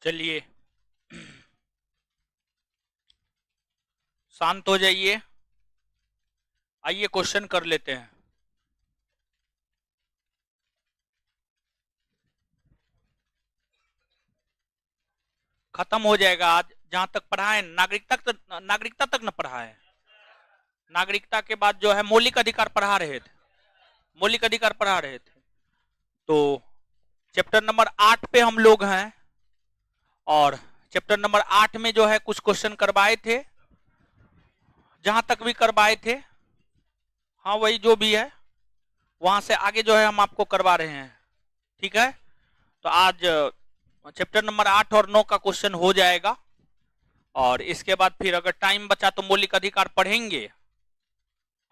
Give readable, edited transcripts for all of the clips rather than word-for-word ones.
चलिए शांत हो जाइए। आइए क्वेश्चन कर लेते हैं। खत्म हो जाएगा आज, जहां तक पढ़ा है नागरिकता तक न पढ़ा है। नागरिकता के बाद जो है मौलिक अधिकार पढ़ा रहे थे। मौलिक अधिकार पढ़ा रहे थे तो चैप्टर नंबर 8 पे हम लोग हैं और चैप्टर नंबर 8 में जो है कुछ क्वेश्चन करवाए थे, जहां तक भी करवाए थे। हाँ वही जो भी है वहां से आगे जो है हम आपको करवा रहे हैं। ठीक है, तो आज चैप्टर नंबर 8 और 9 का क्वेश्चन हो जाएगा और इसके बाद फिर अगर टाइम बचा तो मौलिक अधिकार पढ़ेंगे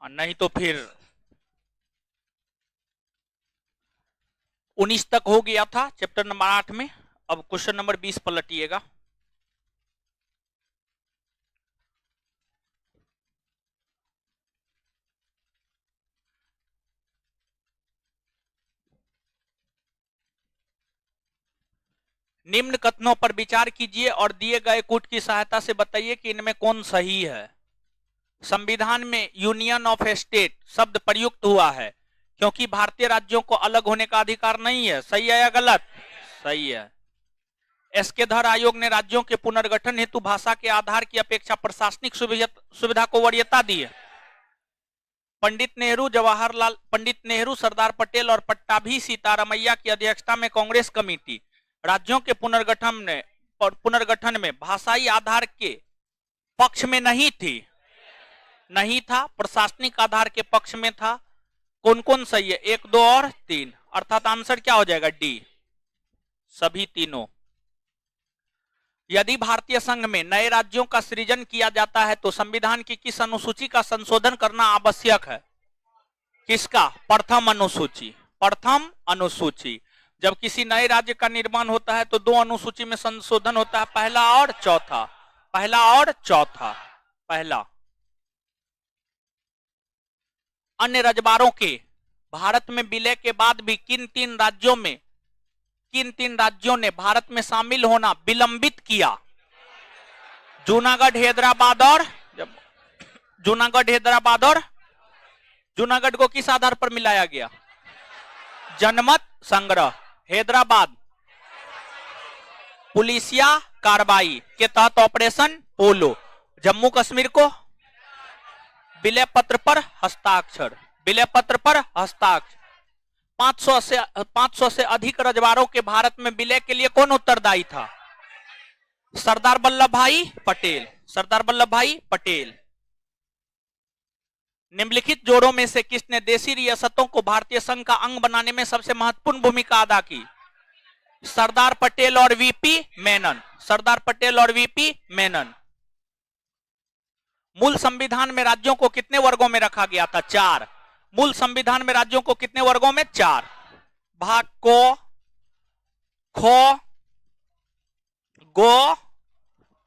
और नहीं तो फिर 19 तक हो गया था चैप्टर नंबर 8 में। अब क्वेश्चन नंबर 20 पलटिएगा। निम्न कथनों पर विचार कीजिए और दिए गए कूट की सहायता से बताइए कि इनमें कौन सही है। संविधान में यूनियन ऑफ स्टेट शब्द प्रयुक्त हुआ है क्योंकि भारतीय राज्यों को अलग होने का अधिकार नहीं है। सही है या गलत? सही है। एसके धर आयोग ने राज्यों के पुनर्गठन हेतु भाषा के आधार की अपेक्षा प्रशासनिक सुविधा को वरीयता दी है। पंडित नेहरू, सरदार पटेल और पट्टाभी सीतारामैया की अध्यक्षता में कांग्रेस कमेटी राज्यों के पुनर्गठन में भाषाई आधार के पक्ष में नहीं थी, नहीं था, प्रशासनिक आधार के पक्ष में था। कौन कौन सही है? 1, 2 और 3, अर्थात आंसर क्या हो जाएगा? डी, सभी तीनों। यदि भारतीय संघ में नए राज्यों का सृजन किया जाता है तो संविधान की किस अनुसूची का संशोधन करना आवश्यक है? किसका? प्रथम अनुसूची। प्रथम अनुसूची। जब किसी नए राज्य का निर्माण होता है तो 2 अनुसूची में संशोधन होता है, पहला और चौथा। पहला और चौथा। पहला। अन्य रजबारों के भारत में विलय के बाद भी किन तीन राज्यों ने भारत में शामिल होना विलंबित किया? जूनागढ़, हैदराबाद और जूनागढ़ को किस आधार पर मिलाया गया? जनमत संग्रह। हैदराबाद पुलिसिया कार्रवाई के तहत ऑपरेशन पोलो। जम्मू कश्मीर को विलय पत्र पर हस्ताक्षर। विलय पत्र पर हस्ताक्षर। 500 से अधिक रजवाड़ों के भारत में विलय के लिए कौन उत्तरदायी था? सरदार वल्लभ भाई पटेल। सरदार वल्लभ भाई पटेल। निम्नलिखित जोड़ों में से किसने देशी रियासतों को भारतीय संघ का अंग बनाने में सबसे महत्वपूर्ण भूमिका अदा की? सरदार पटेल और वीपी मेनन। सरदार पटेल और वीपी मेनन। मूल संविधान में राज्यों को कितने वर्गों में रखा गया था? 4। मूल संविधान में राज्यों को कितने वर्गों में? 4। भाग को, खो, गो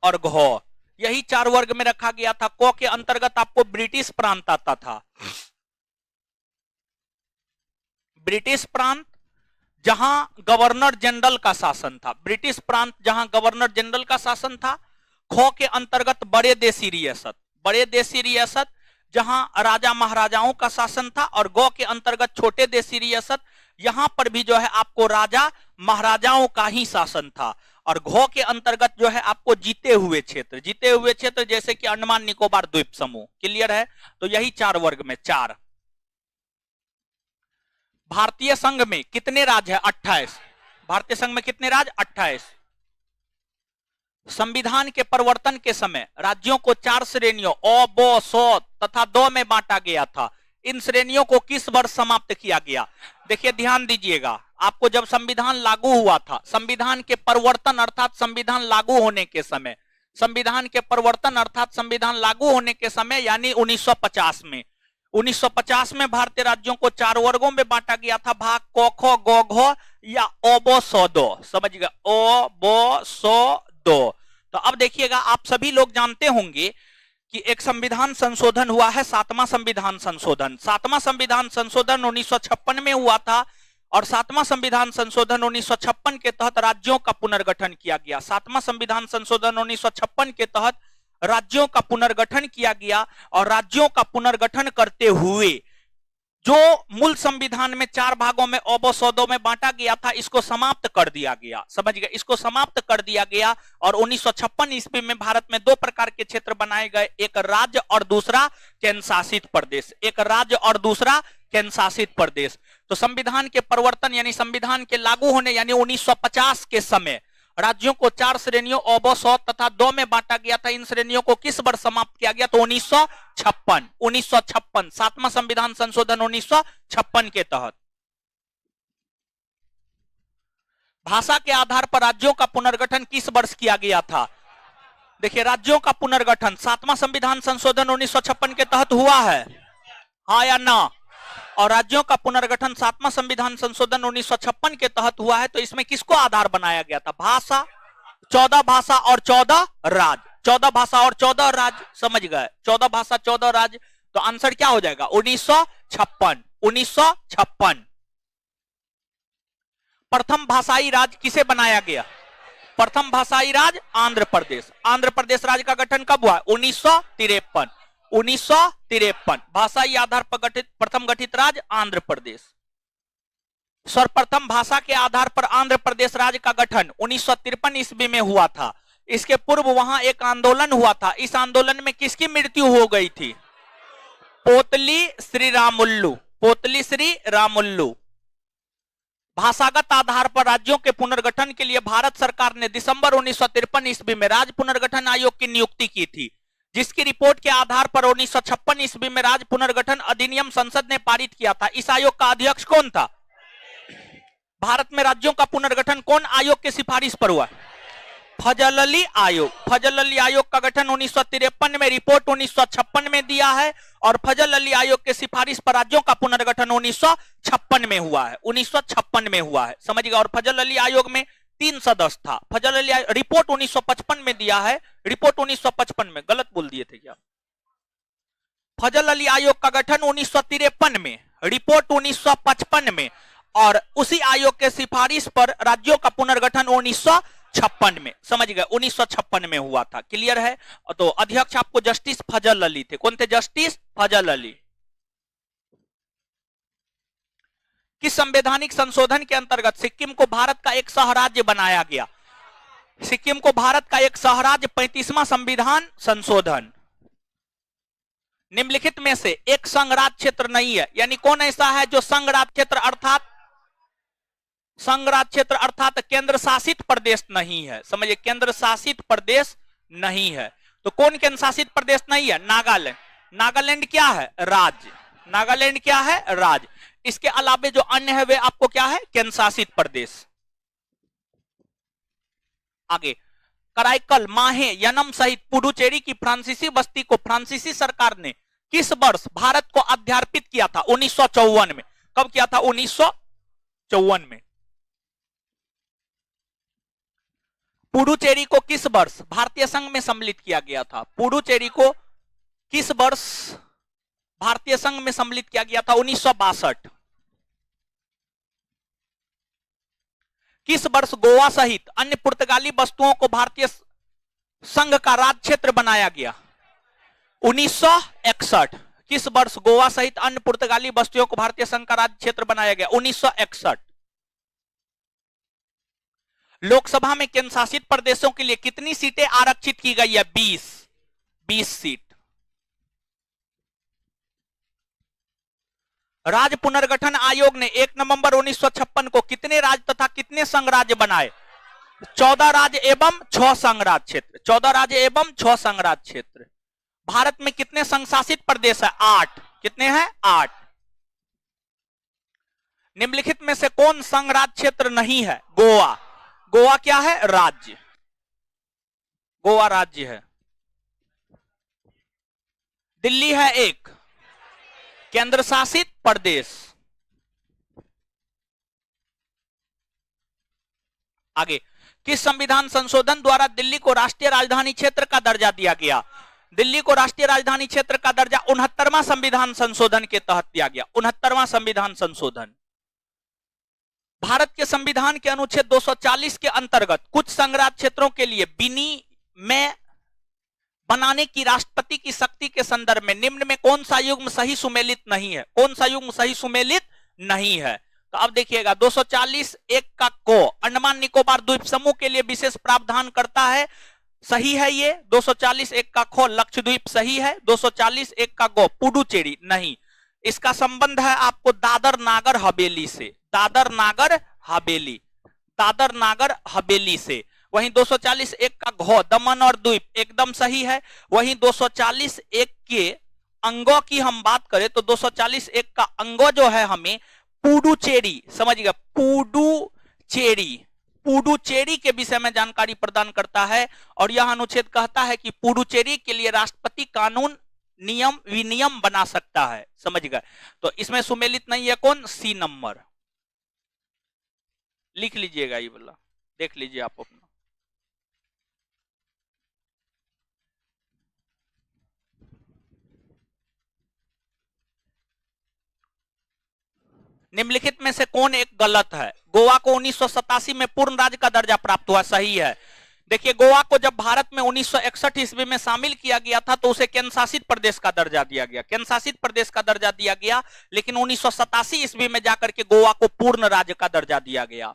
और घो, यही 4 वर्ग में रखा गया था। को के अंतर्गत आपको ब्रिटिश प्रांत आता था। ब्रिटिश प्रांत जहां गवर्नर जनरल का शासन था। ब्रिटिश प्रांत जहां गवर्नर जनरल का शासन था। खो के अंतर्गत बड़े देशी रियासत। बड़े देशी रियासत जहां राजा महाराजाओं का शासन था। और गो के अंतर्गत छोटे देशी रियासत, यहां पर भी जो है आपको राजा महाराजाओं का ही शासन था। और घो के अंतर्गत जो है आपको जीते हुए क्षेत्र जैसे कि अंडमान निकोबार द्वीप समूह। क्लियर है? तो यही 4 वर्ग में 4। भारतीय संघ में कितने राज्य है? 28। भारतीय संघ में कितने राज्य? 28। संविधान के परिवर्तन के समय राज्यों को 4 श्रेणियों ओ, बो, सो तथा दो में बांटा गया था। इन श्रेणियों को किस वर्ष समाप्त किया गया? देखिए ध्यान दीजिएगा, आपको जब संविधान लागू हुआ था, संविधान के परिवर्तन अर्थात संविधान लागू होने के समय, संविधान के परिवर्तन अर्थात संविधान लागू होने के समय यानी 1950 में 1950 में भारतीय राज्यों को 4 वर्गों में बांटा गया था। भाग, को, खो, गो, घो या ओ, बो, सो, दो। समझिएगा, ओ, बो, सो, दो। तो अब देखिएगा, आप सभी लोग जानते होंगे कि एक संविधान संशोधन हुआ है, 7वां संविधान संशोधन। 7वां संविधान संशोधन 1956 में हुआ था और 7वां संविधान संशोधन 1956 के तहत राज्यों का पुनर्गठन किया गया। 7वां संविधान संशोधन 1956 के तहत राज्यों का पुनर्गठन किया गया और राज्यों का पुनर्गठन करते हुए जो मूल संविधान में 4 भागों में ओबोसोदो में बांटा गया था, इसको समाप्त कर दिया गया। समझ गए, इसको समाप्त कर दिया गया और 1956 ईस्वी में भारत में 2 प्रकार के क्षेत्र बनाए गए, एक राज्य और दूसरा केंद्र शासित प्रदेश। एक राज्य और दूसरा केंद्र शासित प्रदेश। तो संविधान के परिवर्तन यानी संविधान के लागू होने यानी 1950 के समय राज्यों को 4 श्रेणियों ओबोसोद तथा 2 में बांटा गया था। इन श्रेणियों को किस वर्ष समाप्त किया गया? तो 1956 7वां संविधान संशोधन 1956 के तहत। भाषा के आधार पर राज्यों का पुनर्गठन किस वर्ष किया गया था? देखिए, राज्यों का पुनर्गठन 7वां संविधान संशोधन 1956 के तहत हुआ है, हाँ या ना? और राज्यों का पुनर्गठन 7वां संविधान संशोधन 1956 के तहत हुआ है। तो इसमें किसको आधार बनाया गया था? भाषा। 14 भाषा और 14 राज्य। 14 भाषा और 14 राज्य, समझ गए? 14 भाषा 14 राज्य। तो आंसर क्या हो जाएगा? 1956। प्रथम भाषाई राज्य किसे बनाया गया? प्रथम भाषाई राज्य आंध्र प्रदेश। आंध्र प्रदेश राज्य का गठन कब हुआ? 1953। भाषाई आधार पर गठित प्रथम गठित राज्य आंध्र प्रदेश। सर्वप्रथम भाषा के आधार पर आंध्र प्रदेश राज्य का गठन 1953 ईस्वी में हुआ था। इसके पूर्व वहां एक आंदोलन हुआ था। इस आंदोलन में किसकी मृत्यु हो गई थी? पोतली श्री रामुल्लू। भाषागत आधार पर राज्यों के पुनर्गठन के लिए भारत सरकार ने दिसंबर 1953 ईस्वी में राज्य पुनर्गठन आयोग की नियुक्ति की थी, जिसकी रिपोर्ट के आधार पर 1956 ईस्वी में राज्य पुनर्गठन अधिनियम संसद ने पारित किया था। इस आयोग का अध्यक्ष कौन था? भारत में राज्यों का पुनर्गठन कौन आयोग की सिफारिश पर हुआ? फजल अली आयोग। फजल अली आयोग का गठन 1953 में, रिपोर्ट 1956 में दिया है और फजल अली आयोग के सिफारिश पर राज्यों का पुनर्गठन 1956 में हुआ है। 1956 में हुआ है, समझिएगा। और फजल अली आयोग में 3 सदस्य था। फजल अली रिपोर्ट 1955 में दिया है, रिपोर्ट 1955 में, गलत बोल दिए थे क्या? फजल अली आयोग का गठन 1953 में, रिपोर्ट 1955 में और उसी आयोग के सिफारिश पर राज्यों का पुनर्गठन 1956 में, समझ गए? 1956 में हुआ था। क्लियर है? तो अध्यक्ष आपको जस्टिस फजल अली थे। कौन थे? जस्टिस फजल अली। किस संवैधानिक संशोधन के अंतर्गत सिक्किम को भारत का एक सहराज्य बनाया गया? सिक्किम को भारत का एक सहराज्य 35वां संविधान संशोधन। निम्नलिखित में से एक संघराज्य क्षेत्र नहीं है, यानी कौन ऐसा है जो संघराज्य क्षेत्र अर्थात केंद्र शासित प्रदेश नहीं है? समझिए, केंद्र शासित प्रदेश नहीं है। तो कौन केंद्र शासित प्रदेश नहीं है? नागालैंड। नागालैंड क्या है? राज्य। नागालैंड क्या है? राज्य। इसके अलावे जो अन्य है वे आपको क्या है? केंद्र शासित प्रदेश। आगे, कराईकल, माहे, यनम सहित पुडुचेरी की फ्रांसीसी बस्ती को फ्रांसीसी सरकार ने किस वर्ष भारत को अध्यार्पित किया था? 1954 में। कब किया था? 1954 में। पुडुचेरी को किस वर्ष भारतीय संघ में सम्मिलित किया गया था? पुडुचेरी को किस वर्ष भारतीय संघ में सम्मिलित किया गया था? 1962। किस वर्ष गोवा सहित अन्य पुर्तगाली वस्तुओं को भारतीय संघ का राज्य क्षेत्र बनाया गया? 1961। किस वर्ष गोवा सहित अन्य पुर्तगाली वस्तुओं को भारतीय संघ का राज्य क्षेत्र बनाया गया? 1961। लोकसभा में केंद्र शासित प्रदेशों के लिए कितनी सीटें आरक्षित की गई है? 20 सीट। राज्य पुनर्गठन आयोग ने 1 नवंबर 1956 को कितने राज्य तथा कितने संघ राज्य बनाए? 14 राज्य एवं 6 संघ राज्य क्षेत्र। 14 राज्य एवं 6 संघ राज्य क्षेत्र। भारत में कितने संघ शासित प्रदेश है? 8। कितने हैं? 8। निम्नलिखित में से कौन संघ राज्य क्षेत्र नहीं है? गोवा। गोवा क्या है? राज्य। गोवा राज्य है। दिल्ली है एक केंद्र शासित प्रदेश। आगे, किस संविधान संशोधन द्वारा दिल्ली को राष्ट्रीय राजधानी क्षेत्र का दर्जा दिया गया? दिल्ली को राष्ट्रीय राजधानी क्षेत्र का दर्जा 69वां संविधान संशोधन के तहत दिया गया। 69वां संविधान संशोधन। भारत के संविधान के अनुच्छेद 240 के अंतर्गत कुछ संघराज्य क्षेत्रों के लिए विनिमय बनाने की राष्ट्रपति की शक्ति के संदर्भ में निम्न में कौन सा युग्म सही सुमेलित नहीं है? कौन सा युग्म सही सुमेलित नहीं है? तो अब देखिएगा 240 एक का को अंडमान निकोबार द्वीप समूह के लिए विशेष प्रावधान करता है, सही है ये। 240 एक का खो लक्षद्वीप सही है। 240 एक का गो पुडुचेरी नहीं। इसका संबंध है आपको दादर नागर हवेली से, दादर नागर हवेली, दादर नागर हवेली से। वहीं 240 एक का घो दमन और द्वीप एकदम सही है। वहीं 240 एक के अंगों की हम बात करें तो 240 एक का अंगो जो है हमें पुडुचेरी, समझिएगा पुडुचेरी, पुडुचेरी के विषय में जानकारी प्रदान करता है। और यह अनुच्छेद कहता है कि पुडुचेरी के लिए राष्ट्रपति कानून नियम विनियम बना सकता है, समझ गए। तो इसमें सुमेलित नहीं है कौन? सी नंबर लिख लीजिएगा, ये वाला देख लीजिए आप अपना। निम्नलिखित में से कौन एक गलत है? गोवा को 1987 में पूर्ण राज्य का दर्जा प्राप्त हुआ, सही है। देखिए गोवा को जब भारत में 1961 ईस्वी में शामिल किया गया था तो उसे केंद्र शासित प्रदेश का दर्जा दिया गया, केंद्र शासित प्रदेश का दर्जा दिया गया, लेकिन 1987 ईस्वी में जाकर के गोवा को पूर्ण राज्य का दर्जा दिया गया,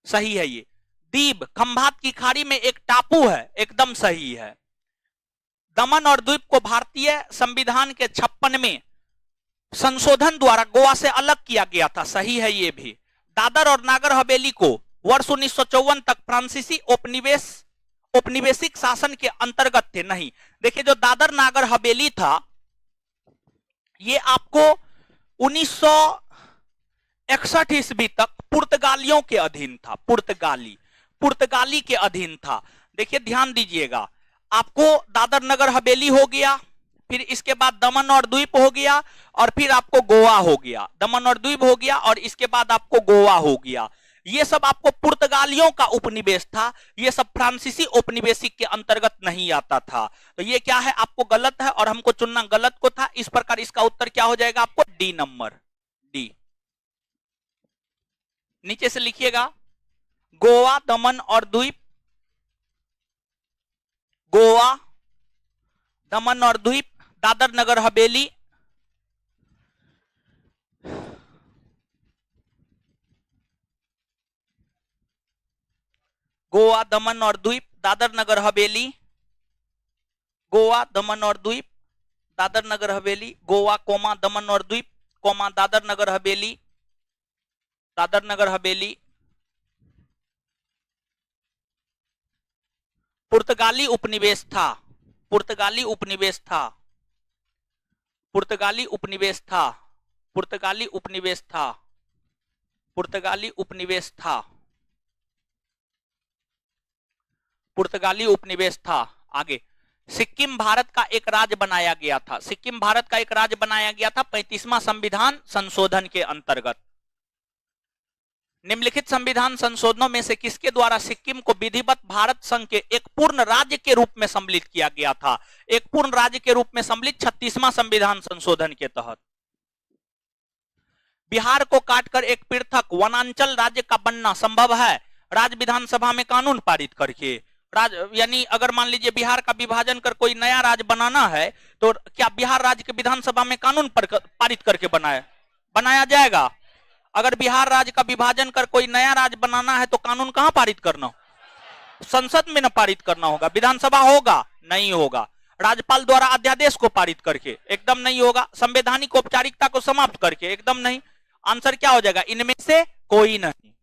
सही है ये। दीव खंभात की खाड़ी में एक टापू है, एकदम सही है। दमन और द्वीप को भारतीय संविधान के 56वें संशोधन द्वारा गोवा से अलग किया गया था, सही है ये भी। दादर और नागर हवेली को वर्ष 1954 तक फ्रांसीसी औपनिवेशिक शासन के अंतर्गत थे, नहीं। देखिए जो दादर नागर हवेली था ये आपको 1961 ईस्वी तक पुर्तगालियों के अधीन था, पुर्तगाली के अधीन था। देखिए ध्यान दीजिएगा, आपको दादर नगर हवेली हो गया, फिर इसके बाद दमन और द्वीप हो गया, और फिर आपको गोवा हो गया, दमन और द्वीप हो गया, और इसके बाद आपको गोवा हो गया। ये सब आपको पुर्तगालियों का उपनिवेश था, ये सब फ्रांसीसी औपनिवेशिक के अंतर्गत नहीं आता था। तो ये क्या है? आपको गलत है और हमको चुनना गलत को था। इस प्रकार इसका उत्तर क्या हो जाएगा आपको? D number, D. नीचे से लिखिएगा गोवा दमन और द्वीप, गोवा दमन और द्वीप, दादर नगर हवेली, गोवा दमन और द्वीप, दादर नगर हवेली, गोवा दमन और द्वीप, दादर नगर हवेली, गोवा कोमा दमन और द्वीप कोमा दादर नगर हवेली, दादर नगर हवेली। पुर्तगाली उपनिवेश था, पुर्तगाली उपनिवेश था, पुर्तगाली उपनिवेश था, पुर्तगाली उपनिवेश था, पुर्तगाली उपनिवेश था, पुर्तगाली उपनिवेश था। आगे सिक्किम भारत का एक राज्य बनाया गया था, सिक्किम भारत का एक राज्य बनाया गया था 35वां संविधान संशोधन के अंतर्गत। निम्नलिखित संविधान संशोधनों में से किसके द्वारा सिक्किम को विधिवत भारत संघ के एक पूर्ण राज्य के रूप में सम्मिलित किया गया था? एक पूर्ण राज्य के रूप में सम्मिलित 36वां संविधान संशोधन के तहत। बिहार को काटकर एक पृथक वनांचल राज्य का बनना संभव है राज्य विधानसभा में कानून पारित करके। यानी अगर मान लीजिए बिहार का विभाजन कर कोई नया राज्य बनाना है तो क्या बिहार राज्य के विधानसभा में कानून पारित करके बनाया जाएगा? अगर बिहार राज्य का विभाजन कर कोई नया राज्य बनाना है तो कानून कहां पारित करना? संसद में न पारित करना होगा। विधानसभा होगा? नहीं होगा। राज्यपाल द्वारा अध्यादेश को पारित करके? एकदम नहीं होगा। संवैधानिक औपचारिकता को समाप्त करके? एकदम नहीं। आंसर क्या हो जाएगा? इनमें से कोई नहीं।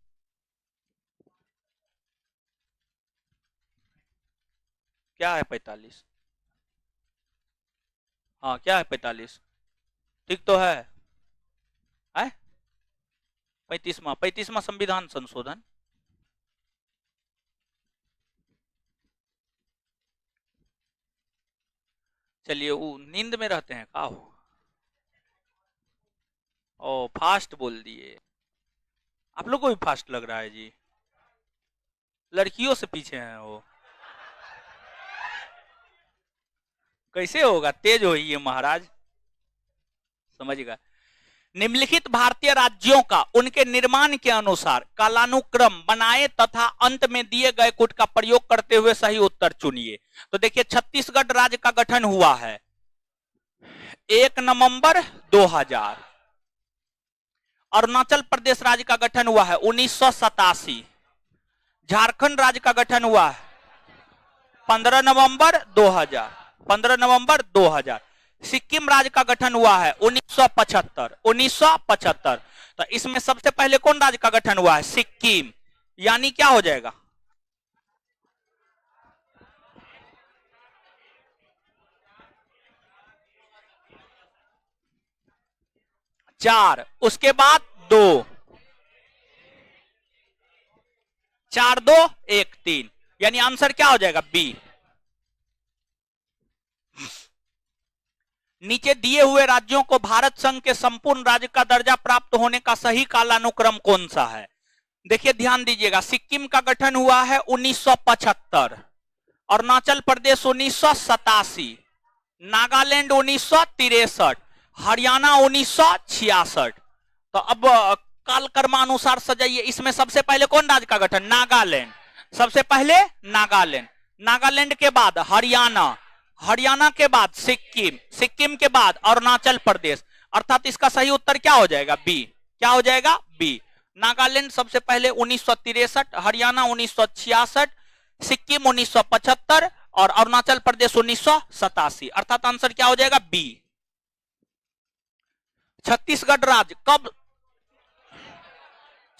क्या है 45? हाँ क्या है 45? ठीक तो है? 35वां संविधान संशोधन। चलिए वो नींद में रहते हैं का हो? ओ फास्ट बोल दिए। आप लोग को भी फास्ट लग रहा है जी, लड़कियों से पीछे हैं वो। कैसे होगा? तेज हो ये महाराज, समझिएगा। निम्नलिखित भारतीय राज्यों का उनके निर्माण के अनुसार कालानुक्रम बनाए तथा अंत में दिए गए कूट का प्रयोग करते हुए सही उत्तर चुनिए। तो देखिए छत्तीसगढ़ राज्य का गठन हुआ है 1 नवंबर 2000। अरुणाचल प्रदेश राज्य का गठन हुआ है 1987। झारखंड राज्य का गठन हुआ है 15 नवंबर 2000। 15 नवंबर 2000। सिक्किम राज्य का गठन हुआ है 1975। 1975। तो इसमें सबसे पहले कौन राज्य का गठन हुआ है? सिक्किम। यानी क्या हो जाएगा? चार, उसके बाद 2, 4 2 1 3, यानी आंसर क्या हो जाएगा? बी। नीचे दिए हुए राज्यों को भारत संघ के संपूर्ण राज्य का दर्जा प्राप्त होने का सही कालानुक्रम कौन सा है? देखिए ध्यान दीजिएगा, सिक्किम का गठन हुआ है 1975, अरुणाचल प्रदेश 1987, नागालैंड 1963, हरियाणा 1966। तो अब कालक्रमानुसार सजाइए। इसमें सबसे पहले कौन राज्य का गठन? नागालैंड। सबसे पहले नागालैंड, नागालैंड के बाद हरियाणा, हरियाणा के बाद सिक्किम, सिक्किम के बाद अरुणाचल प्रदेश। अर्थात इसका सही उत्तर क्या हो जाएगा? बी। क्या हो जाएगा? बी। नागालैंड सबसे पहले 1963, हरियाणा 1966, सिक्किम 1975 और अरुणाचल प्रदेश 1987। अर्थात आंसर क्या हो जाएगा? बी। छत्तीसगढ़ राज्य कब,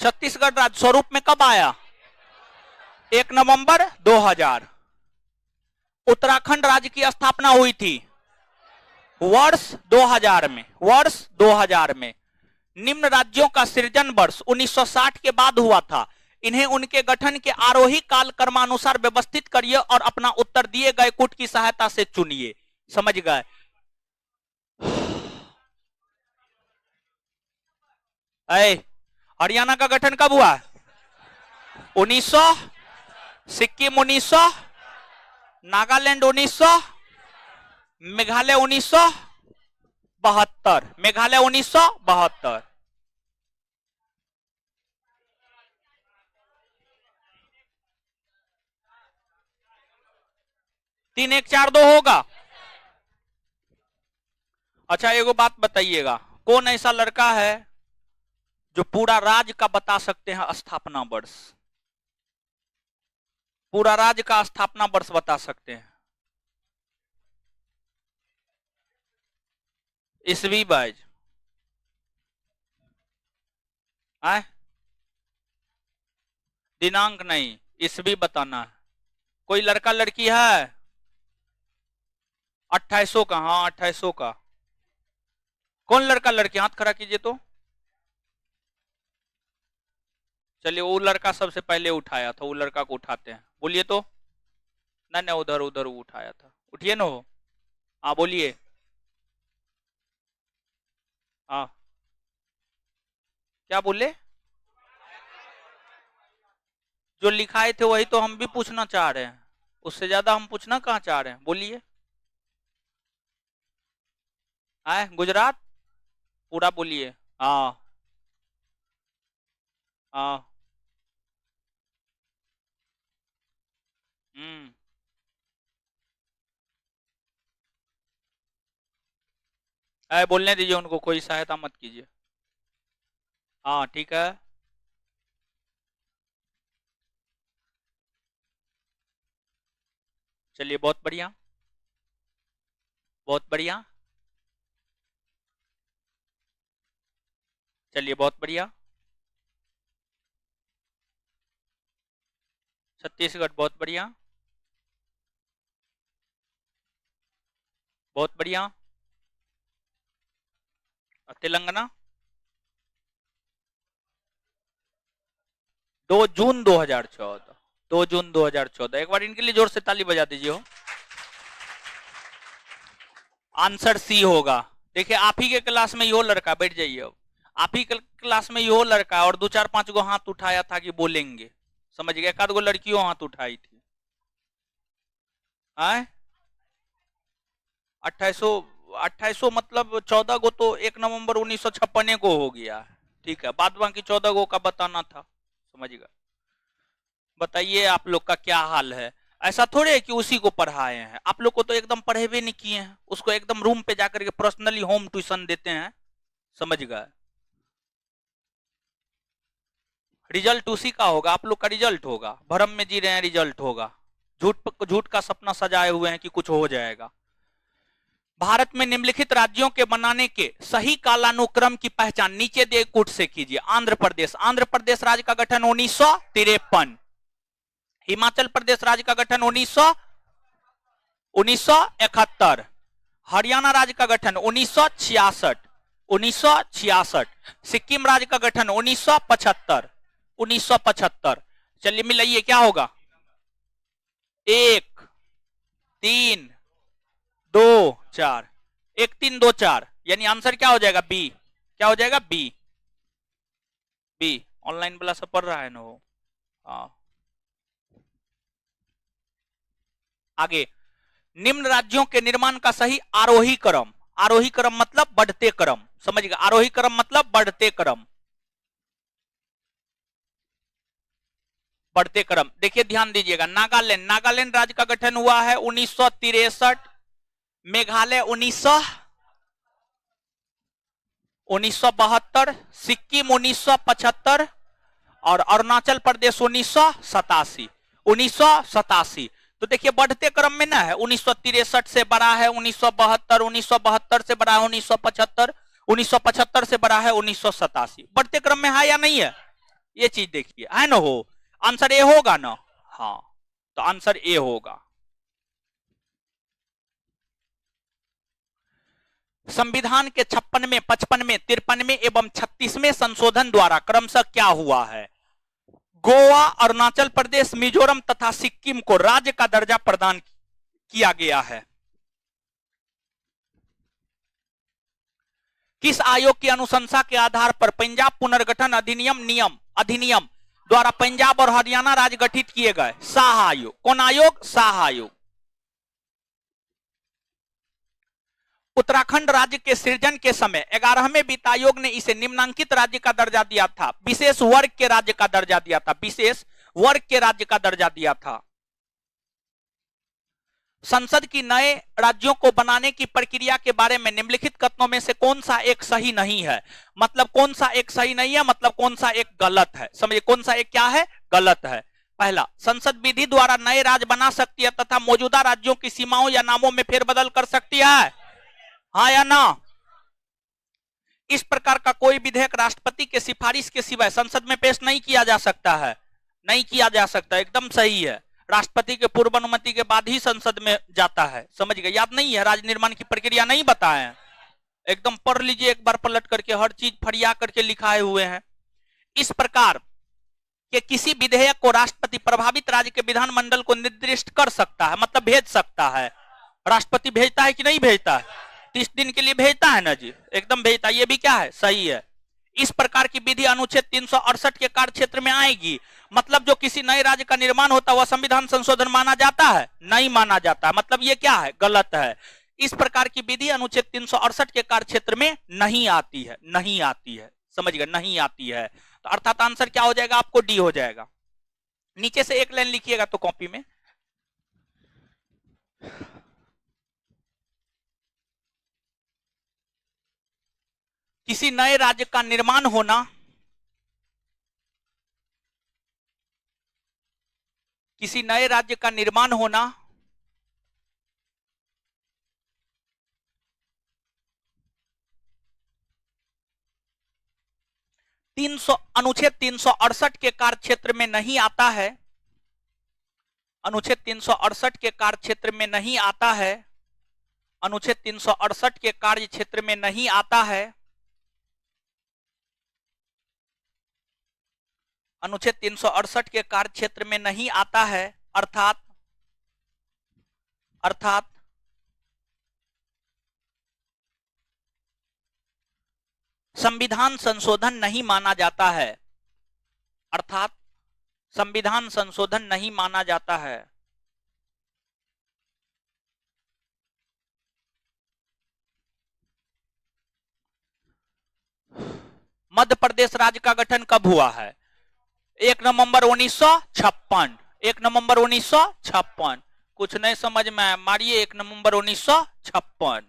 छत्तीसगढ़ राज्य स्वरूप में कब आया? 1 नवंबर 2000। उत्तराखंड राज्य की स्थापना हुई थी वर्ष 2000 में। वर्ष 2000 में। निम्न राज्यों का सृजन वर्ष 1960 के बाद हुआ था। इन्हें उनके गठन के आरोही काल क्रमानुसार व्यवस्थित करिए और अपना उत्तर दिए गए कूट की सहायता से चुनिए। समझ गए? हरियाणा का गठन कब हुआ? 1900, सिक्किम 1900, नागालैंड 1900, मेघालय 1972। मेघालय 1972। 3 1 4 2 होगा। अच्छा एगो बात बताइएगा, कौन ऐसा लड़का है जो पूरा राज्य का बता सकते हैं स्थापना वर्ष? पूरा राज्य का स्थापना वर्ष बता सकते हैं? ईस्वी बाइज आए, दिनांक नहीं, ईस्वी बताना है। कोई लड़का लड़की है? 2800 का। हाँ 2800 का। कौन लड़का लड़की? हाथ खड़ा कीजिए तो। चलिए वो लड़का सबसे पहले उठाया था, वो लड़का को उठाते हैं। बोलिए तो। नहीं नहीं, उधर उधर वो उठाया था। उठिए ना हो। हाँ बोलिए। हाँ क्या बोले? जो लिखाए थे वही तो हम भी पूछना चाह रहे हैं, उससे ज्यादा हम पूछना कहाँ चाह रहे हैं। बोलिए। आए गुजरात पूरा बोलिए। हाँ हाँ। हम्म। बोलने दीजिए उनको, कोई सहायता मत कीजिए। हाँ ठीक है। चलिए बहुत बढ़िया, बहुत बढ़िया। चलिए बहुत बढ़िया। छत्तीसगढ़ बहुत बढ़िया, बहुत बढ़िया। तेलंगाना 2 जून 2014। 2 जून 2014। एक बार इनके लिए जोर से ताली बजा दीजिए हो। आंसर सी होगा। देखिए आप ही के क्लास में यो लड़का, बैठ जाइए अब, आप ही के क्लास में यो लड़का और 2 4 5 गो हाथ उठाया था कि बोलेंगे। समझ गए? एक आध गो लड़कियों हाथ उठाई थी। आए 2800 2800 मतलब 14 गो तो 1 नवंबर 1956 को हो गया है। ठीक है, बाद बाकी 14 गो का बताना था, समझिएगा। बताइए आप लोग का क्या हाल है। ऐसा थोड़े है कि उसी को पढ़ाए हैं, आप लोग को तो एकदम पढ़े भी नहीं किए हैं, उसको एकदम रूम पे जाकर के पर्सनली होम ट्यूशन देते हैं, समझ गए। रिजल्ट उसी का होगा, आप लोग का रिजल्ट होगा, भ्रम में जी रहे हैं रिजल्ट होगा, झूठ का सपना सजाए हुए हैं कि कुछ हो जाएगा। भारत में निम्नलिखित राज्यों के बनाने के सही कालानुक्रम की पहचान नीचे दिए कूट से कीजिए। आंध्र प्रदेश राज्य का गठन 1953, हिमाचल प्रदेश राज्य का गठन 1971, हरियाणा राज्य का गठन 1966, सिक्किम राज्य का गठन 1975। चलिए मिलाइए क्या होगा। 1 3 2 4, 1 3 2 4, यानी आंसर क्या हो जाएगा बी। क्या हो जाएगा बी। बी ऑनलाइन वाला सब पढ़ रहा है ना वो। हाँ आगे, निम्न राज्यों के निर्माण का सही आरोही क्रम मतलब बढ़ते क्रम, समझिएगा। आरोही क्रम मतलब बढ़ते क्रम। देखिए ध्यान दीजिएगा, नागालैंड राज्य का गठन हुआ है 1963, मेघालय 1972, सिक्किम 1975 और अरुणाचल प्रदेश 1987। तो देखिए बढ़ते क्रम में ना है, 1963 से बड़ा है 1972, 1972 से बड़ा है 1975, 1975 से बड़ा है 1987। बढ़ते क्रम में है या नहीं है, ये चीज देखिए, है ना। हो आंसर ए होगा ना। हाँ तो आंसर ए होगा। संविधान के 56वें, 55वें, 53वें एवं 36वें संशोधन द्वारा क्रमशः क्या हुआ है। गोवा, अरुणाचल प्रदेश, मिजोरम तथा सिक्किम को राज्य का दर्जा प्रदान किया गया है। किस आयोग की अनुशंसा के आधार पर पंजाब पुनर्गठन अधिनियम द्वारा पंजाब और हरियाणा राज्य गठित किए गए। शाह आयोग। कौन आयोग, शाह आयोग। उत्तराखंड राज्य के सृजन के समय 11वें वित्त आयोग ने इसे निम्नांकित राज्य का दर्जा दिया था, विशेष वर्ग के राज्य का दर्जा दिया था, विशेष वर्ग के राज्य का दर्जा दिया था। संसद की नए राज्यों को बनाने की प्रक्रिया के बारे में निम्नलिखित कथनों में से कौन सा एक सही नहीं है। मतलब कौन सा एक सही नहीं है, मतलब कौन सा एक गलत है, समझिए कौन सा एक क्या है, गलत है। पहला, संसद विधि द्वारा नए राज्य बना सकती है तथा मौजूदा राज्यों की सीमाओं या नामों में फेरबदल कर सकती है, हाँ या ना। इस प्रकार का कोई विधेयक राष्ट्रपति के सिफारिश के सिवाय संसद में पेश नहीं किया जा सकता है, नहीं किया जा सकता, एकदम सही है। राष्ट्रपति के पूर्व अनुमति के बाद ही संसद में जाता है, समझ गए। याद नहीं है, राज्य निर्माण की प्रक्रिया नहीं बताए, एकदम पढ़ लीजिए एक बार पलट करके, हर चीज फरिया करके लिखाए हुए हैं। इस प्रकार के किसी विधेयक को राष्ट्रपति प्रभावित राज्य के विधानमंडल को निर्दिष्ट कर सकता है, मतलब भेज सकता है। राष्ट्रपति भेजता है कि नहीं भेजता है, 30 दिन के लिए भेजता है ना जी, एकदम भेजता है, ये भी क्या है, सही है। इस प्रकार की विधि अनुच्छेद 368 के कार्य क्षेत्र में आएगी, मतलब जो किसी नए राज्य का निर्माण होता है वह संविधान संशोधन माना जाता है, नहीं माना जाता, मतलब ये क्या है, गलत है। इस प्रकार की विधि अनुच्छेद 368 के कार्य क्षेत्र में नहीं आती है, नहीं आती है, समझ गए, नहीं आती है। तो अर्थात आंसर क्या हो जाएगा, आपको डी हो जाएगा। नीचे से एक लाइन लिखिएगा तो कॉपी में, किसी नए राज्य का निर्माण होना, किसी नए राज्य का निर्माण होना अनुच्छेद 368 के कार्य क्षेत्र में नहीं आता है, अनुच्छेद 368 के कार्य क्षेत्र में नहीं आता है, अनुच्छेद 368 के कार्य क्षेत्र में नहीं आता है, अनुच्छेद 368 के कार्य क्षेत्र में नहीं आता है, अर्थात संविधान संशोधन नहीं माना जाता है, अर्थात संविधान संशोधन नहीं माना जाता है। मध्य प्रदेश राज्य का गठन कब हुआ है? 1 नवंबर 1956। 1 नवंबर 1956। कुछ नहीं समझ में आया, मारिए 1 नवंबर 1956।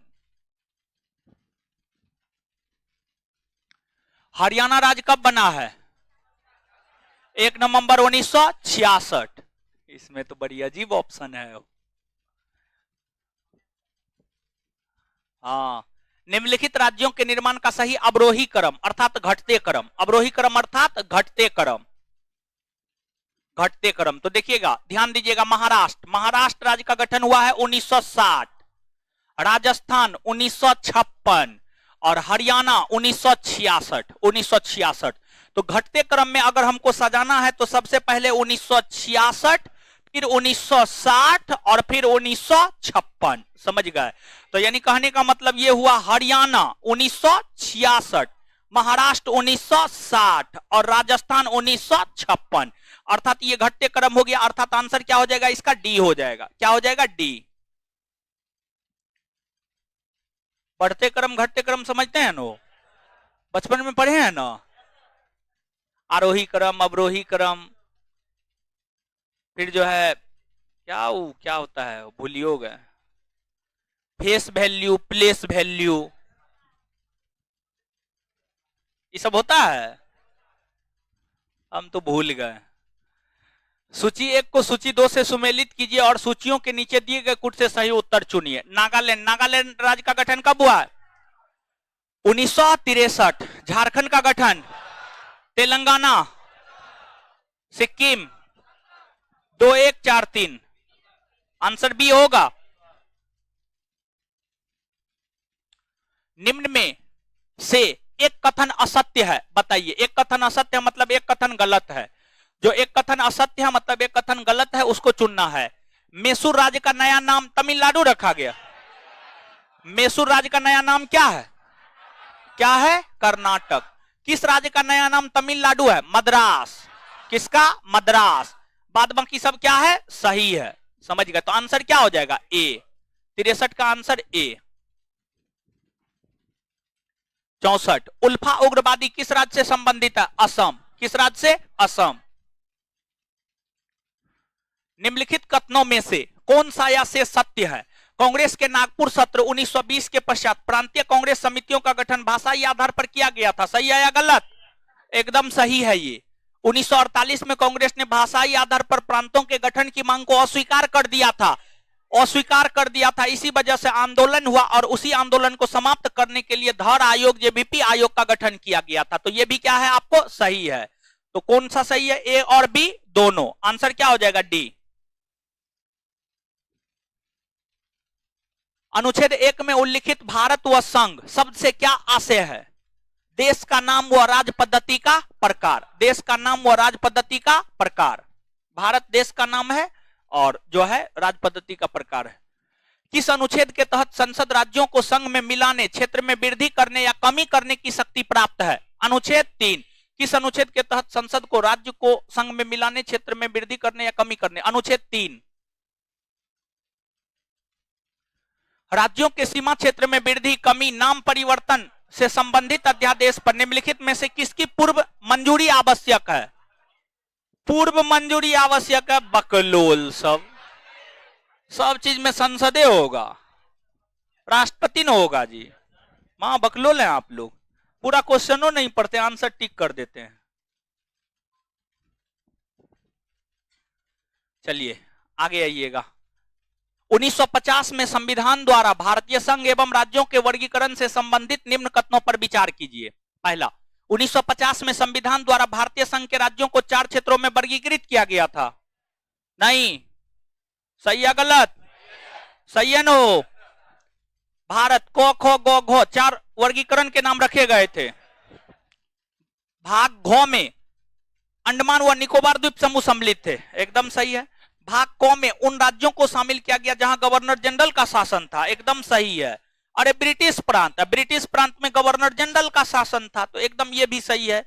हरियाणा राज्य कब बना है? 1 नवंबर 1966। इसमें तो बड़ी अजीब ऑप्शन है। हाँ, निम्नलिखित राज्यों के निर्माण का सही अवरोही क्रम अर्थात घटते क्रम, अवरोही क्रम अर्थात घटते क्रम, घटते क्रम। तो देखिएगा, ध्यान दीजिएगा, महाराष्ट्र राज्य का गठन हुआ है 1960, राजस्थान 1956 और हरियाणा 1966। तो घटते क्रम में अगर हमको सजाना है तो सबसे पहले 1966, फिर 1960 और फिर 1956। समझ गए? तो यानी कहने का मतलब ये हुआ, हरियाणा 1966, महाराष्ट्र 1960 और राजस्थान 1956। अर्थात ये घटते क्रम हो गया। अर्थात आंसर क्या हो जाएगा इसका? डी हो जाएगा। क्या हो जाएगा? डी। बढ़ते क्रम घटते क्रम समझते हैं ना, बचपन में पढ़े हैं ना, आरोही क्रम, अवरोही क्रम, फिर जो है क्या होता है भूलियो गए, फेस वैल्यू, प्लेस वैल्यू, ये सब होता है, हम तो भूल गए। सूची 1 को सूची 2 से सुमेलित कीजिए और सूचियों के नीचे दिए गए कुछ से सही उत्तर चुनिए। नागालैंड राज्य का गठन कब हुआ है? 1963। झारखंड का गठन, तेलंगाना, सिक्किम, 2143। आंसर बी होगा। निम्न में से एक कथन असत्य है, बताइए। एक कथन असत्य है मतलब एक कथन गलत है। जो एक कथन असत्य है मतलब एक कथन गलत है, उसको चुनना है। मैसूर राज्य का नया नाम तमिलनाडु रखा गया। मैसूर राज्य का नया नाम क्या है? क्या है? कर्नाटक। किस राज्य का नया नाम तमिलनाडु है? मद्रास। किसका? मद्रास। बाद बाकी सब क्या है? सही है। समझ गए? तो आंसर क्या हो जाएगा? ए। 63 का आंसर ए। 64। उल्फा उग्रवादी किस राज्य से संबंधित है? असम। किस राज्य से? असम। निम्नलिखित कथनों में से कौन सा या से सत्य है? कांग्रेस के नागपुर सत्र 1920 के पश्चात प्रांतीय कांग्रेस समितियों का गठन भाषाई आधार पर किया गया था। सही है या गलत? एकदम सही है ये। 1948 में कांग्रेस ने भाषाई आधार पर प्रांतों के गठन की मांग को अस्वीकार कर दिया था। इसी वजह से आंदोलन हुआ और उसी आंदोलन को समाप्त करने के लिए धर आयोग, जेबीपी आयोग का गठन किया गया था। तो ये भी क्या है आपको? सही है। तो कौन सा सही है? ए और बी दोनों। आंसर क्या हो जाएगा? डी। अनुच्छेद 1 में उल्लिखित भारत व संघ शब्द से क्या आशय है? देश का नाम व राज पद्धति का प्रकार। देश का नाम व राज पद्धति का प्रकार। भारत देश का नाम है और जो है राज पद्धति का प्रकार है। किस अनुच्छेद के तहत संसद राज्यों को संघ में मिलाने, क्षेत्र में वृद्धि करने या कमी करने की शक्ति प्राप्त है? अनुच्छेद 3। किस अनुच्छेद के तहत संसद को राज्य को संघ में मिलाने, क्षेत्र में वृद्धि करने या कमी करने? अनुच्छेद 3। राज्यों के सीमा क्षेत्र में वृद्धि, कमी, नाम परिवर्तन से संबंधित अध्यादेश पर निम्नलिखित में से किसकी पूर्व मंजूरी आवश्यक है? पूर्व मंजूरी आवश्यक है। बकलोल। सब चीज में संसदे होगा, राष्ट्रपति न होगा जी। मां बकलोल हैं आप लोग। पूरा क्वेश्चनों नहीं पढ़ते, आंसर टिक कर देते हैं। चलिए आगे आइएगा। 1950 में संविधान द्वारा भारतीय संघ एवं राज्यों के वर्गीकरण से संबंधित निम्न कथनों पर विचार कीजिए। पहला, 1950 में संविधान द्वारा भारतीय संघ के राज्यों को 4 क्षेत्रों में वर्गीकृत किया गया था। नहीं। सही या गलत? सही है नो। भारत को खो गो घो 4 वर्गीकरण के नाम रखे गए थे। भाग घो में अंडमान व निकोबार द्वीप समूह सम्मिलित थे। एकदम सही है। भाग को में उन राज्यों को शामिल किया गया जहां गवर्नर जनरल का शासन था। एकदम सही है। अरे ब्रिटिश प्रांत, ब्रिटिश प्रांत में गवर्नर जनरल का शासन था, तो एकदम ये भी सही है।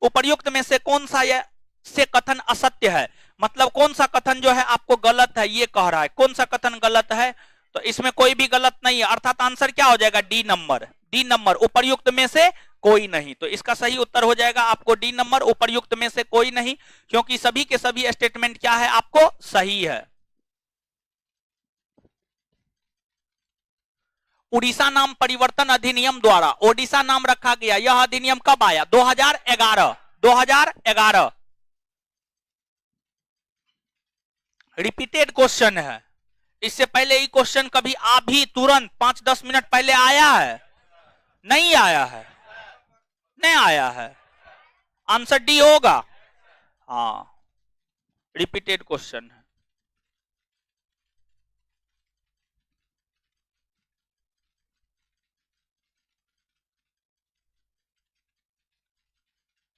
उपर्युक्त में से कौन सा से कथन असत्य है? मतलब कौन सा कथन जो है आपको गलत है ये कह रहा है। कौन सा कथन गलत है? तो इसमें कोई भी गलत नहीं है। अर्थात आंसर क्या हो जाएगा? D number. D number. उपर्युक्त में से कोई नहीं। तो इसका सही उत्तर हो जाएगा आपको डी नंबर, उपर्युक्त में से कोई नहीं, क्योंकि सभी के सभी स्टेटमेंट क्या है आपको सही है। उड़ीसा नाम परिवर्तन अधिनियम द्वारा ओडिशा नाम रखा गया, यह अधिनियम कब आया? 2011। 2011 रिपीटेड क्वेश्चन है। इससे पहले ये क्वेश्चन कभी अभी तुरंत 5-10 मिनट पहले आया है? नहीं आया है, नहीं आया है। आंसर डी होगा। हाँ, रिपीटेड क्वेश्चन है।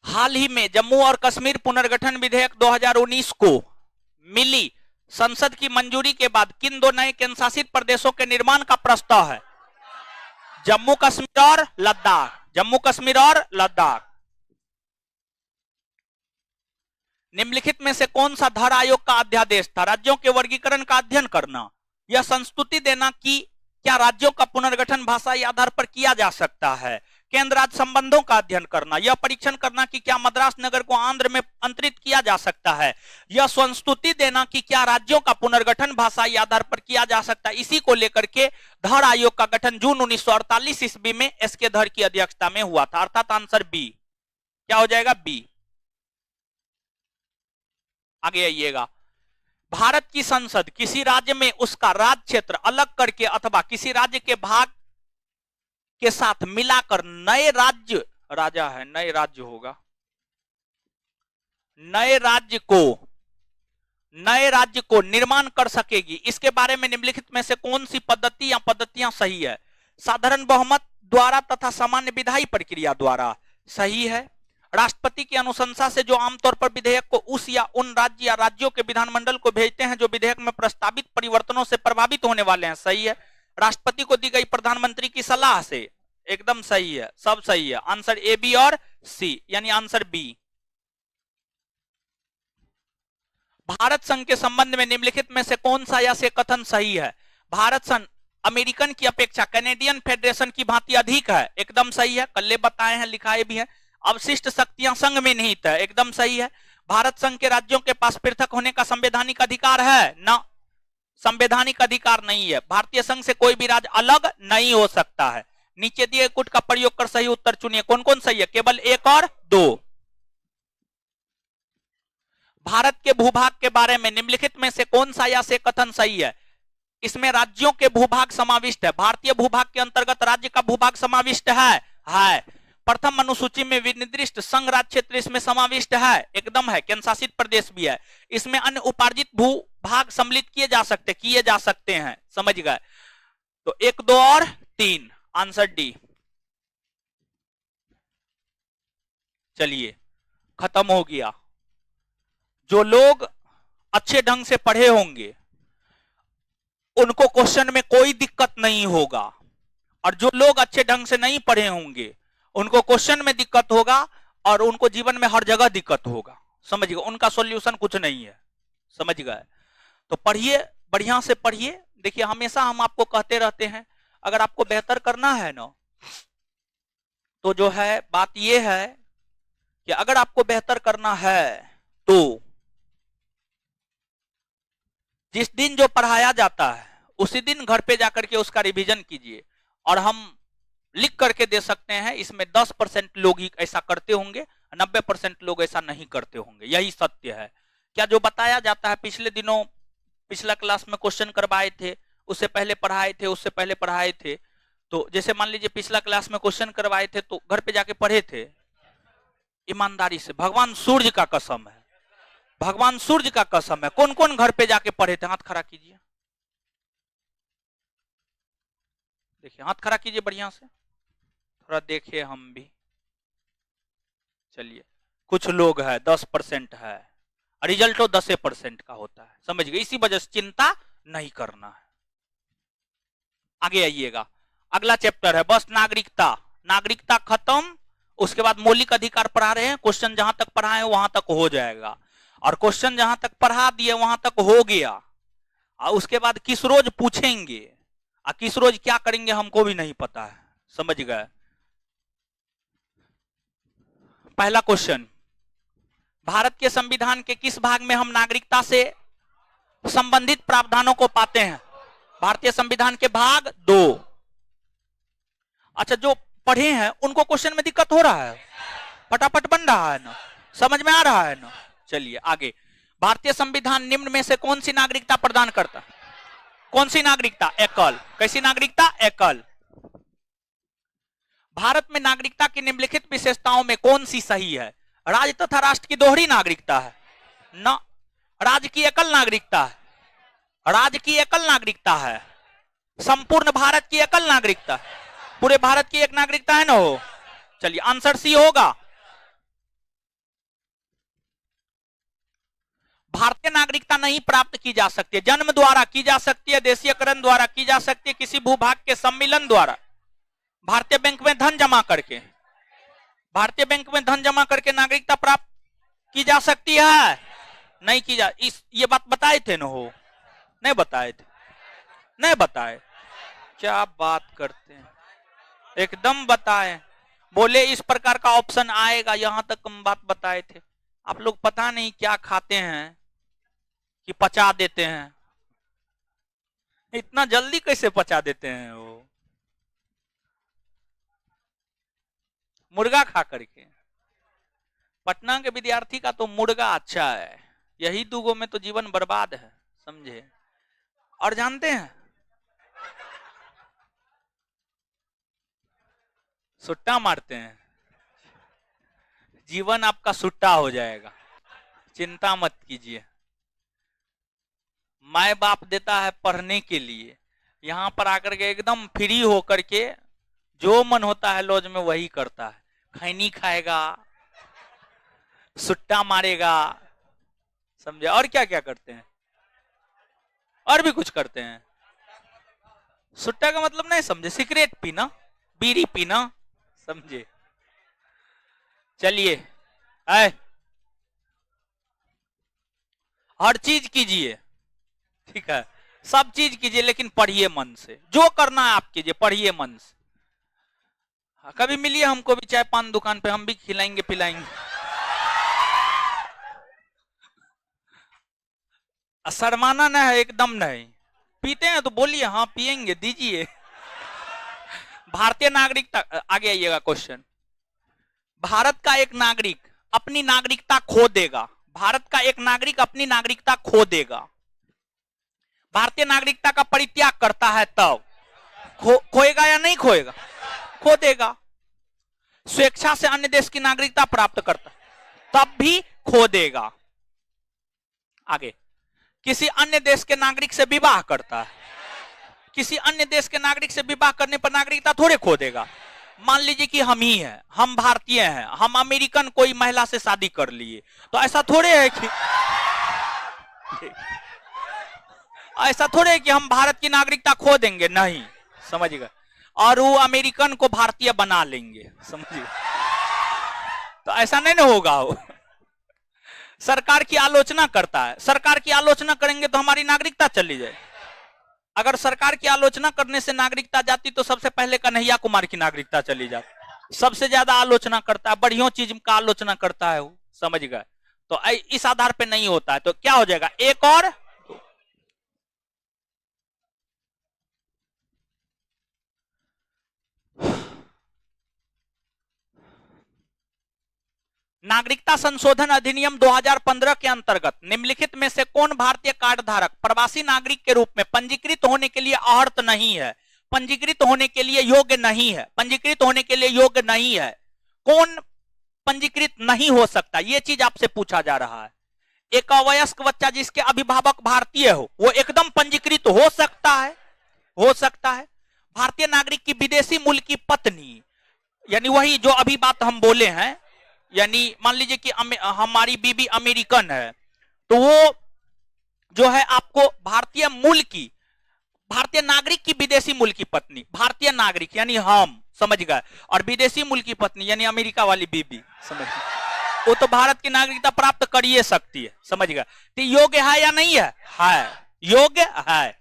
हाल ही में जम्मू और कश्मीर पुनर्गठन विधेयक 2019 को मिली संसद की मंजूरी के बाद किन दो नए केंद्र शासित प्रदेशों के निर्माण का प्रस्ताव है? जम्मू कश्मीर और लद्दाख। जम्मू कश्मीर और लद्दाख। निम्नलिखित में से कौन सा धर आयोग का अध्यादेश था? राज्यों के वर्गीकरण का अध्ययन करना, यह संस्तुति देना कि क्या राज्यों का पुनर्गठन भाषाई आधार पर किया जा सकता है, केंद्र राज्य संबंधों का अध्ययन करना, यह परीक्षण करना कि क्या मद्रास नगर को आंध्र में अंतरित किया जा सकता है, यह संस्तुति देना कि क्या राज्यों का पुनर्गठन भाषाई आधार पर किया जा सकता है। इसी को लेकर के धर आयोग का गठन जून 1948 ईस्वी में एसके धर की अध्यक्षता में हुआ था, अर्थात आंसर बी। क्या हो जाएगा? बी। आगे आइएगा। भारत की संसद किसी राज्य में उसका राज्य क्षेत्र अलग करके अथवा किसी राज्य के भाग के साथ मिलाकर नए राज्य, राजा है नए राज्य होगा, नए राज्य को निर्माण कर सकेगी। इसके बारे में निम्नलिखित में से कौन सी पद्धति या पद्धतियां सही है? साधारण बहुमत द्वारा तथा सामान्य विधायी प्रक्रिया द्वारा। सही है। राष्ट्रपति की अनुशंसा से जो आमतौर पर विधेयक को उस या उन राज्य या राज्यों के विधानमंडल को भेजते हैं जो विधेयक में प्रस्तावित परिवर्तनों से प्रभावित होने वाले हैं। सही है। राष्ट्रपति को दी गई प्रधानमंत्री की सलाह से। एकदम सही है, सब सही है। आंसर ए, बी और सी, यानी आंसर बी। भारत संघ के संबंध में निम्नलिखित में से कौन सा या से कथन सही है? भारत संघ अमेरिकन की अपेक्षा कैनेडियन फेडरेशन की भांति अधिक है। एकदम सही है, कल्ले बताए हैं, लिखाए भी है। अवशिष्ट शक्तियां संघ में निहित है। एकदम सही है। भारत संघ के राज्यों के पास पृथक होने का संवैधानिक अधिकार है ना? संवैधानिक अधिकार नहीं है। भारतीय संघ से कोई भी राज्य अलग नहीं हो सकता है। नीचे दिए कुट का प्रयोग कर सही उत्तर चुनिए। कौन कौन सही है? केवल 1 और 2। भारत के भूभाग के बारे में निम्नलिखित में से कौन सा या से कथन सही है? इसमें राज्यों के भूभाग समाविष्ट है। भारतीय भूभाग के अंतर्गत राज्य का भूभाग समाविष्ट है। प्रथम अनुसूची में विनिर्दिष्ट संघ राज्य क्षेत्र इसमें समाविष्ट है। एकदम है। केंद्र शासित प्रदेश भी है। इसमें अन्य उपार्जित भूभाग सम्मिलित किए जा सकते हैं। समझ गए? तो 1, 2 और 3, आंसर डी। चलिए, खत्म हो गया। जो लोग अच्छे ढंग से पढ़े होंगे उनको क्वेश्चन में कोई दिक्कत नहीं होगा, और जो लोग अच्छे ढंग से नहीं पढ़े होंगे उनको क्वेश्चन में दिक्कत होगा और उनको जीवन में हर जगह दिक्कत होगा। समझ गए? उनका सॉल्यूशन कुछ नहीं है। समझ गए? तो पढ़िए, बढ़िया से पढ़िए। देखिए, हमेशा हम आपको कहते रहते हैं अगर आपको बेहतर करना है ना, तो जो है बात यह है कि अगर आपको बेहतर करना है तो जिस दिन जो पढ़ाया जाता है उसी दिन घर पे जाकर के उसका रिवीजन कीजिए। और हम लिख करके दे सकते हैं, इसमें 10% लोग ही ऐसा करते होंगे, 90% लोग ऐसा नहीं करते होंगे। यही सत्य है। क्या जो बताया जाता है, पिछले दिनों पिछला क्लास में क्वेश्चन करवाए थे, उससे पहले पढ़ाए थे, तो जैसे मान लीजिए पिछला क्लास में क्वेश्चन करवाए थे तो घर पे जाके पढ़े थे ईमानदारी से। भगवान सूर्य का कसम है, भगवान सूर्य का कसम है। कौन कौन घर पे जाके पढ़े थे? हाथ खड़ा कीजिए। देखिए, हाथ खड़ा कीजिए बढ़िया से, थोड़ा देखिए हम भी। चलिए, कुछ लोग है 10% है, रिजल्ट तो 10% का होता है। समझ गए? इसी वजह से चिंता नहीं करना है। आगे आइएगा। अगला चैप्टर है बस नागरिकता। नागरिकता खत्म, उसके बाद मौलिक अधिकार पढ़ा रहे हैं। क्वेश्चन जहां तक पढ़ाए वहां तक हो जाएगा, और क्वेश्चन जहां तक पढ़ा दिए वहां तक हो गया। और उसके बाद किस रोज पूछेंगे और किस रोज क्या करेंगे हमको भी नहीं पता है। समझ गए? पहला क्वेश्चन, भारत के संविधान के किस भाग में हम नागरिकता से संबंधित प्रावधानों को पाते हैं? भारतीय संविधान के भाग 2। अच्छा, जो पढ़े हैं उनको क्वेश्चन में दिक्कत हो रहा है? फटाफट बन रहा है ना? समझ में आ रहा है ना? चलिए आगे। भारतीय संविधान निम्न में से कौन सी नागरिकता प्रदान करता है? कौन सी नागरिकता? एकल। कैसी नागरिकता? एकल। भारत में नागरिकता की निम्नलिखित विशेषताओं में कौन सी सही है? राज्य तथा राष्ट्र की दोहरी नागरिकता है ना, राज्य की एकल नागरिकता है, राज्य की एकल नागरिकता है, संपूर्ण भारत की एकल नागरिकता, पूरे भारत की एक नागरिकता है ना हो। चलिए आंसर सी होगा। भारतीय नागरिकता नहीं प्राप्त की जा सकती है, जन्म द्वारा की जा सकती है, देशीयकरण द्वारा की जा सकती है, किसी भूभाग के सम्मिलन द्वारा, भारतीय बैंक में धन जमा करके, भारतीय बैंक में धन जमा करके नागरिकता प्राप्त की जा सकती है? नहीं की जा। ये बात बताए थे ना हो? नहीं बताए थे? नहीं बताए? क्या बात करते हैं, एकदम बताए। बोले इस प्रकार का ऑप्शन आएगा, यहां तक हम बात बताए थे। आप लोग पता नहीं क्या खाते हैं कि पचा देते हैं। इतना जल्दी कैसे पचा देते हैं वो? मुर्गा खा करके। पटना के विद्यार्थी का तो मुर्गा अच्छा है, यही दूगों में तो जीवन बर्बाद है, समझे? और जानते हैं सुट्टा मारते हैं, जीवन आपका सुट्टा हो जाएगा, चिंता मत कीजिए। माए बाप देता है पढ़ने के लिए, यहां पर आकर के एकदम फ्री होकर के जो मन होता है लॉज में वही करता है। खैनी खाएगा, सुट्टा मारेगा, समझे? और क्या क्या करते हैं? और भी कुछ करते हैं। सुट्टा का मतलब नहीं समझे? सिगरेट पीना, बीड़ी पीना, समझे? चलिए आए, हर चीज कीजिए, ठीक है, सब चीज कीजिए, लेकिन पढ़िए मन से। जो करना है आप कीजिए, पढ़िए मन से। कभी मिलिए हमको भी चाय पान दुकान पे, हम भी खिलाएंगे पिलाएंगे। शर्माना ना है, एकदम नहीं। पीते हैं तो बोलिए हाँ पिएंगे, दीजिए। भारतीय नागरिकता, आगे आइएगा क्वेश्चन। भारत का एक नागरिक अपनी नागरिकता खो देगा, भारत का एक नागरिक अपनी नागरिकता खो देगा, भारतीय नागरिकता का परित्याग करता है तब खोएगा या नहीं खोएगा? खो देगा। स्वेच्छा से अन्य देश की नागरिकता प्राप्त करता तब भी खो देगा। आगे, किसी अन्य देश के नागरिक से विवाह करता है, किसी अन्य देश के नागरिक से विवाह करने पर नागरिकता थोड़े खो देगा। मान लीजिए कि हम ही हैं, हम भारतीय हैं, हम अमेरिकन कोई महिला से शादी कर लिए, तो ऐसा थोड़े है कि ऐसा थोड़े है कि हम भारत की नागरिकता खो देंगे, नहीं, समझिएगा। और वो अमेरिकन को भारतीय बना लेंगे, समझिए? तो ऐसा नहीं ना होगा। वो सरकार की आलोचना करता है, सरकार की आलोचना करेंगे तो हमारी नागरिकता चली जाए। अगर सरकार की आलोचना करने से नागरिकता जाती तो सबसे पहले कन्हैया कुमार की नागरिकता चली जाती। सबसे ज्यादा आलोचना करता है, बढ़ियों चीज का आलोचना करता है वो, समझ गए? तो इस आधार पे नहीं होता है, तो क्या हो जाएगा? एक और नागरिकता संशोधन अधिनियम 2015 के अंतर्गत निम्नलिखित में से कौन भारतीय कार्ड धारक प्रवासी नागरिक के रूप में पंजीकृत होने के लिए अहर्त नहीं है, पंजीकृत होने के लिए योग्य नहीं है, पंजीकृत होने के लिए योग्य नहीं है? कौन पंजीकृत नहीं हो सकता, ये चीज आपसे पूछा जा रहा है। एक अवयस्क बच्चा जिसके अभिभावक भारतीय हो, वो एकदम पंजीकृत हो सकता है, हो सकता है। भारतीय नागरिक की विदेशी मूल की पत्नी, यानी वही जो अभी बात हम बोले हैं, यानी मान लीजिए कि हमारी बीबी अमेरिकन है, तो वो जो है आपको भारतीय मूल की, भारतीय नागरिक की विदेशी मूल की पत्नी, भारतीय नागरिक यानी हम, समझ गए? और विदेशी मूल की पत्नी यानी अमेरिका वाली बीबी, समझ गए? वो तो भारत की नागरिकता प्राप्त कर ही सकती है, समझ गए? तो योग्य है या नहीं है? है, योग्य है।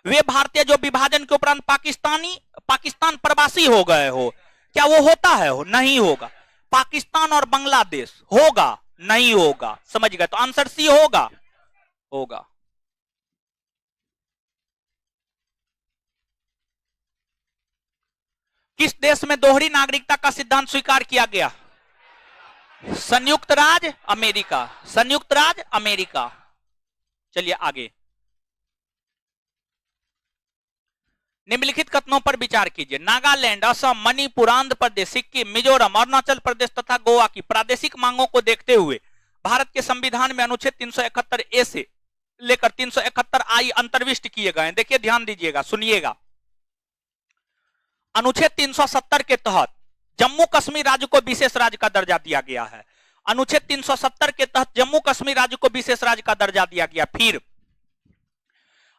वे भारतीय जो विभाजन के उपरांत पाकिस्तान प्रवासी हो गए हो, क्या वो होता है? हो नहीं होगा। पाकिस्तान और बांग्लादेश होगा? नहीं होगा। समझ गए? तो आंसर सी होगा, होगा। किस देश में दोहरी नागरिकता का सिद्धांत स्वीकार किया गया? संयुक्त राज्य अमेरिका, संयुक्त राज्य अमेरिका। चलिए आगे। निम्नलिखित कथनों पर विचार कीजिए। नागालैंड, असम, मणिपुर, आंध्र प्रदेश, सिक्किम, मिजोरम, अरुणाचल प्रदेश तथा गोवा की प्रादेशिक मांगों को देखते हुए भारत के संविधान में अनुच्छेद 371 ए से लेकर 371 आई अंतर्विष्ट किए गए हैं। देखिए ध्यान दीजिएगा, सुनिएगा। अनुच्छेद 370 के तहत जम्मू कश्मीर राज्य को विशेष राज्य का दर्जा दिया गया है। अनुच्छेद 370 के तहत जम्मू कश्मीर राज्य को विशेष राज्य का दर्जा दिया गया। फिर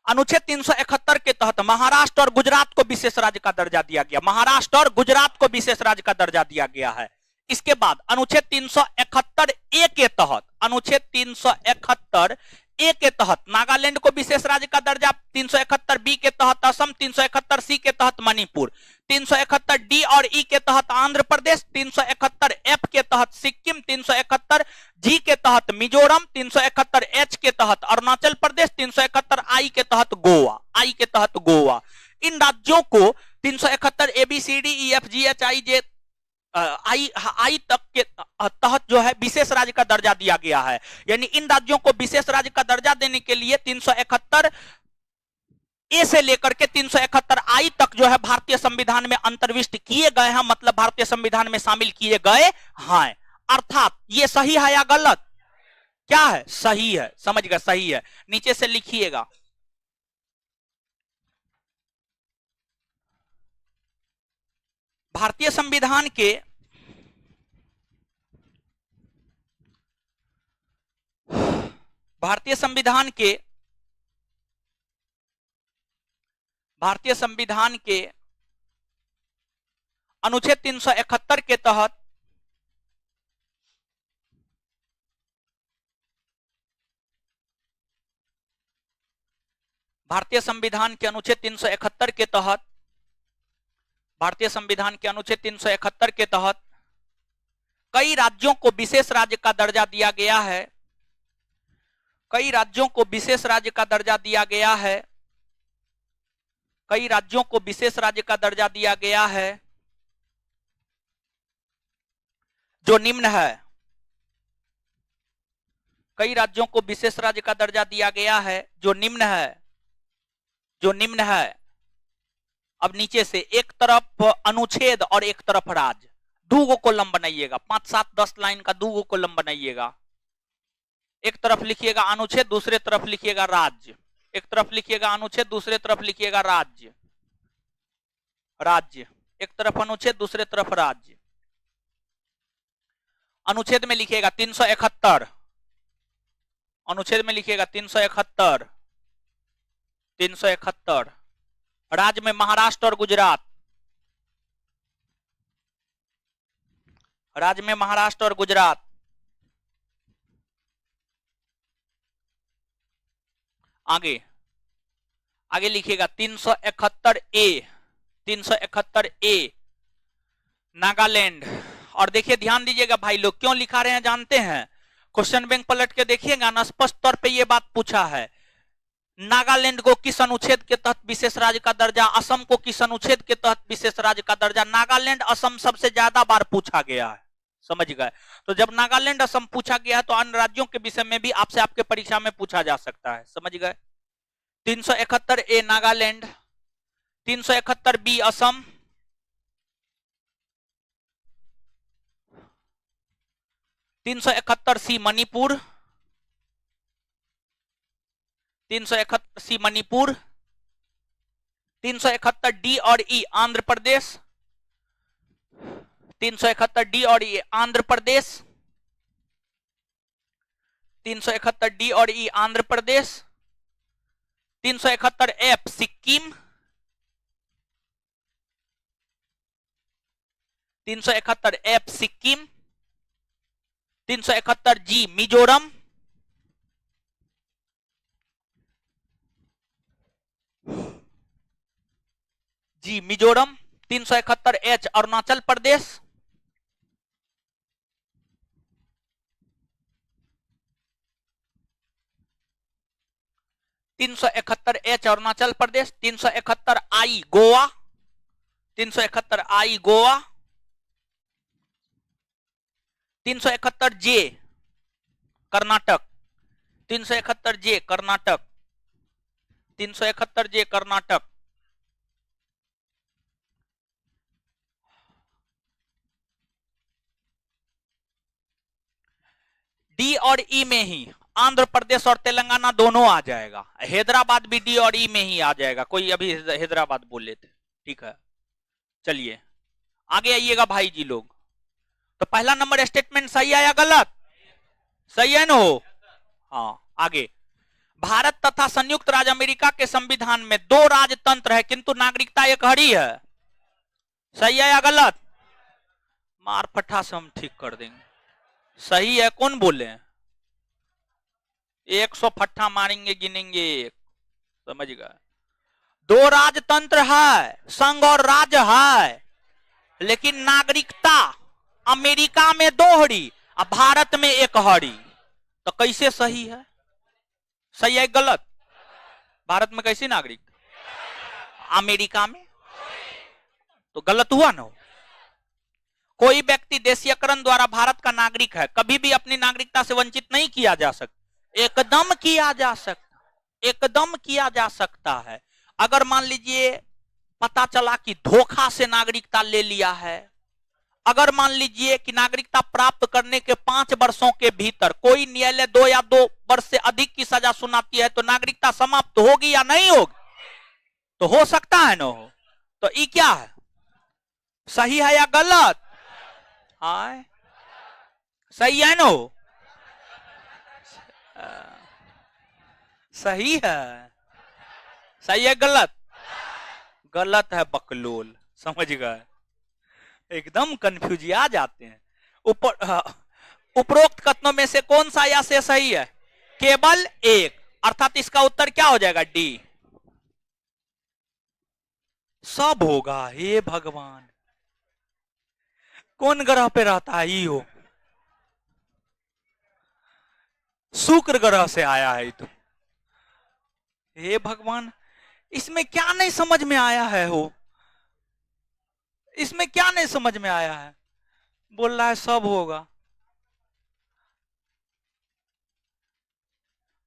अनुच्छेद 371 के तहत महाराष्ट्र और गुजरात को विशेष राज्य का दर्जा दिया गया। महाराष्ट्र और गुजरात को विशेष राज्य का दर्जा दिया गया है। इसके बाद अनुच्छेद 371 ए के तहत, अनुच्छेद 371 ए के तहत नागालैंड को विशेष राज्य का दर्जा, 371 बी के तहत असम, 371 सी के तहत मणिपुर, 371 डी और ई के तहत आंध्र प्रदेश, 371 एफ के तहत सिक्किम, 371 जी के तहत मिजोरम, 371 एच के तहत अरुणाचल प्रदेश, 371 आई के तहत गोवा, आई के तहत गोवा। इन राज्यों को 371 A B C D E F G H I J I तक के तहत जो है विशेष राज्य का दर्जा दिया गया है। यानी इन राज्यों को विशेष राज्य का दर्जा देने के लिए 371 ए से लेकर के 371 आई तक जो है भारतीय संविधान में अंतर्विष्ट किए गए हैं, मतलब भारतीय संविधान में शामिल किए गए हैं। अर्थात ये सही है या गलत? क्या है? सही है। समझ गए? सही है। नीचे से लिखिएगा। भारतीय संविधान के भारतीय संविधान के अनुच्छेद 371 के तहत भारतीय संविधान के अनुच्छेद 371 के तहत भारतीय संविधान के अनुच्छेद 371 के तहत कई राज्यों को विशेष राज्य का दर्जा दिया गया है। कई राज्यों को विशेष राज्य का दर्जा दिया गया है। कई राज्यों को विशेष राज्य का दर्जा दिया गया है जो निम्न है। कई राज्यों को विशेष राज्य का दर्जा दिया गया है जो निम्न है, जो निम्न है। अब नीचे से एक तरफ अनुच्छेद और एक तरफ राज्य, दो कॉलम बनाइएगा। 5, 7, 10 लाइन का दो कॉलम बनाइएगा। एक तरफ लिखिएगा अनुच्छेद, दूसरे तरफ लिखिएगा राज्य। एक तरफ लिखिएगा अनुच्छेद, दूसरे तरफ लिखिएगा राज्य। राज्य, एक तरफ अनुच्छेद, दूसरे तरफ राज्य। अनुच्छेद में लिखिएगा 371, अनुच्छेद में लिखिएगा 371, 371। राज्य में महाराष्ट्र और गुजरात, राज्य में महाराष्ट्र और गुजरात। आगे आगे लिखिएगा 371 ए, 371 ए नागालैंड। और देखिए ध्यान दीजिएगा भाई लोग, क्यों लिखा रहे हैं जानते हैं? क्वेश्चन बैंक पलट के देखिएगा ना, स्पष्ट तौर पे ये बात पूछा है। नागालैंड को किस अनुच्छेद के तहत विशेष राज्य का दर्जा, असम को किस अनुच्छेद के तहत विशेष राज्य का दर्जा। नागालैंड असम सबसे ज्यादा बार पूछा गया है। समझ गए? तो जब नागालैंड असम पूछा गया है तो अन्य राज्यों के विषय में भी आपसे आपके परीक्षा में पूछा जा सकता है। समझ गए? 371 ए नागालैंड, 371 बी असम, 371 सी मणिपुर, 371 सी मणिपुर, 371 डी और ई आंध्र प्रदेश, 371 डी और ई आंध्र प्रदेश, 371 डी और ई आंध्र प्रदेश, 371 एफ सिक्किम, 371 एफ सिक्किम, 371 जी मिजोरम, जी Mizoram, 371 H Arunachal Pradesh, 371H Arunachal Pradesh, 371I Goa, 371I Goa, 371J Karnataka, 371J Karnataka, 371J Karnataka, D और ई में ही आंध्र प्रदेश और तेलंगाना दोनों आ जाएगा। हैदराबाद भी डी और ई में ही आ जाएगा। कोई अभी हैदराबाद बोल लेते, ठीक है। चलिए आगे आइएगा भाई जी लोग। तो पहला नंबर स्टेटमेंट सही है या गलत? सही है ना हो? हाँ आगे। भारत तथा संयुक्त राज्य अमेरिका के संविधान में 2 राजतंत्र है किंतु नागरिकता एक हरी है। सही है या गलत? मार फट्टा से हम ठीक कर देंगे। सही है, कौन बोले? 100 फट्टा मारेंगे, गिनेंगे एक, समझ गए? 2 राजतंत्र है, संघ और राज्य है, लेकिन नागरिकता अमेरिका में 2 हरी और भारत में 1 हरी। तो कैसे सही है? सही है गलत? भारत में कैसी नागरिकता, अमेरिका में तो गलत हुआ ना। कोई व्यक्ति देशीयकरण द्वारा भारत का नागरिक है, कभी भी अपनी नागरिकता से वंचित नहीं किया जा सकता। एकदम किया जा सकता, एकदम किया जा सकता है। अगर मान लीजिए पता चला कि धोखा से नागरिकता ले लिया है, अगर मान लीजिए कि नागरिकता प्राप्त करने के 5 वर्षों के भीतर कोई न्यायालय 2 या 2 वर्ष से अधिक की सजा सुनाती है, तो नागरिकता समाप्त होगी या नहीं होगी? तो हो सकता है ना हो। तो ये क्या है, सही है या गलत? हाँ सही है ना? सही है। सही है गलत? गलत है बकलोल, समझ गए? एकदम कंफ्यूज आ जाते हैं। उपरोक्त कथनों में से कौन सा या से सही है? केवल एक, अर्थात इसका उत्तर क्या हो जाएगा? डी। सब होगा। हे भगवान, कौन ग्रह पे रहता है? हो शुक्र ग्रह से आया है तो। हे भगवान, इसमें क्या नहीं समझ में आया है? हो इसमें क्या नहीं समझ में आया है? बोल रहा है सब होगा।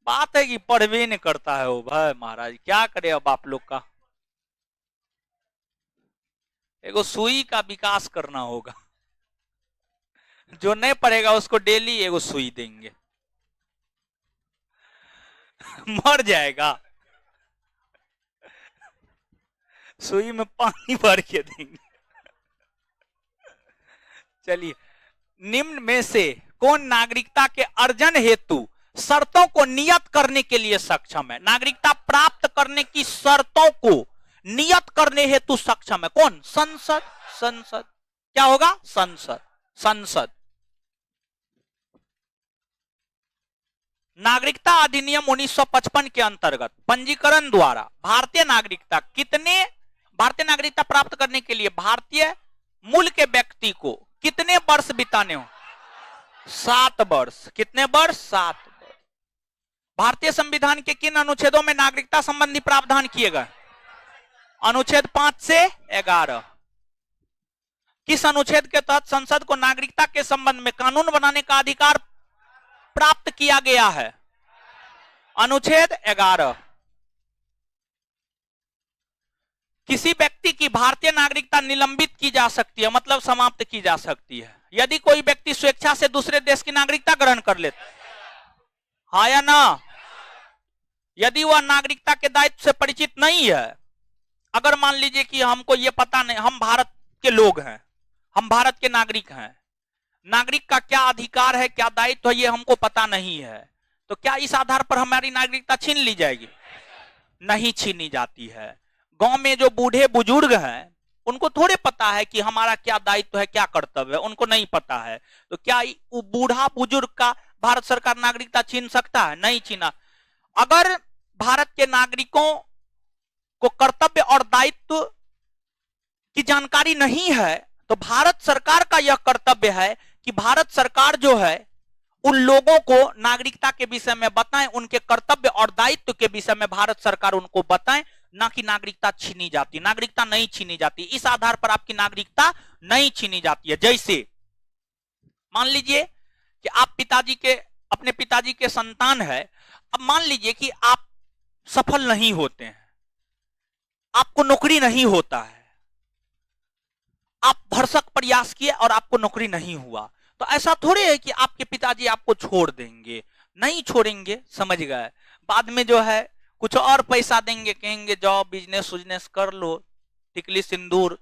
बात है कि पढ़वे नहीं करता है वो भाई महाराज, क्या करे अब आप लोग का। एगो सुई का विकास करना होगा। जो नहीं पढ़ेगा उसको डेली एगो सुई देंगे, मर जाएगा। सुई में पानी भर के देंगे। चलिए, निम्न में से कौन नागरिकता के अर्जन हेतु शर्तों को नियत करने के लिए सक्षम है? नागरिकता प्राप्त करने की शर्तों को नियत करने हेतु सक्षम है कौन? संसद। संसद क्या होगा? संसद। संसद। नागरिकता अधिनियम 1955 के अंतर्गत पंजीकरण द्वारा भारतीय नागरिकता प्राप्त करने के लिए भारतीय मूल के व्यक्ति को कितने वर्ष बिताने हो? 7 वर्ष। कितने वर्ष? 7 वर्ष। भारतीय संविधान के किन अनुच्छेदों में नागरिकता संबंधी प्रावधान किए गए? अनुच्छेद 5 से 11। किस अनुच्छेद के तहत संसद को नागरिकता के संबंध में कानून बनाने का अधिकार प्राप्त किया गया है? अनुच्छेद 11। किसी व्यक्ति की भारतीय नागरिकता निलंबित की जा सकती है, मतलब समाप्त की जा सकती है, यदि कोई व्यक्ति स्वेच्छा से दूसरे देश की नागरिकता ग्रहण कर लेता है। हाँ या ना? यदि वह नागरिकता के दायित्व से परिचित नहीं है, अगर मान लीजिए कि हमको ये पता नहीं, हम भारत के लोग हैं, हम भारत के नागरिक हैं, नागरिक का क्या अधिकार है, क्या दायित्व है, ये हमको पता नहीं है, तो क्या इस आधार पर हमारी नागरिकता छीन ली जाएगी? नहीं छीनी जाती है। गांव में जो बूढ़े बुजुर्ग हैं, उनको थोड़े पता है कि हमारा क्या दायित्व है, क्या कर्तव्य है, उनको नहीं पता है। तो क्या बूढ़ा बुजुर्ग का भारत सरकार नागरिकता छीन सकता है? नहीं छीना। अगर भारत के नागरिकों को कर्तव्य और दायित्व की जानकारी नहीं है, तो भारत सरकार का यह कर्तव्य है कि भारत सरकार जो है उन लोगों को नागरिकता के विषय में बताएं, उनके कर्तव्य और दायित्व के विषय में भारत सरकार उनको बताएं, ना कि नागरिकता छीनी जाती। नागरिकता नहीं छीनी जाती, इस आधार पर आपकी नागरिकता नहीं छीनी जाती है। जैसे मान लीजिए कि आप अपने पिताजी के संतान है। अब मान लीजिए कि आप सफल नहीं होते हैं, आपको नौकरी नहीं होता है, आप भरसक प्रयास किए और आपको नौकरी नहीं हुआ, तो ऐसा थोड़ी है कि आपके पिताजी आपको छोड़ देंगे। नहीं छोड़ेंगे, समझ गए। बाद में जो है कुछ और पैसा देंगे, कहेंगे जाओ बिजनेस उजनेस कर लो, टिकली सिंदूर,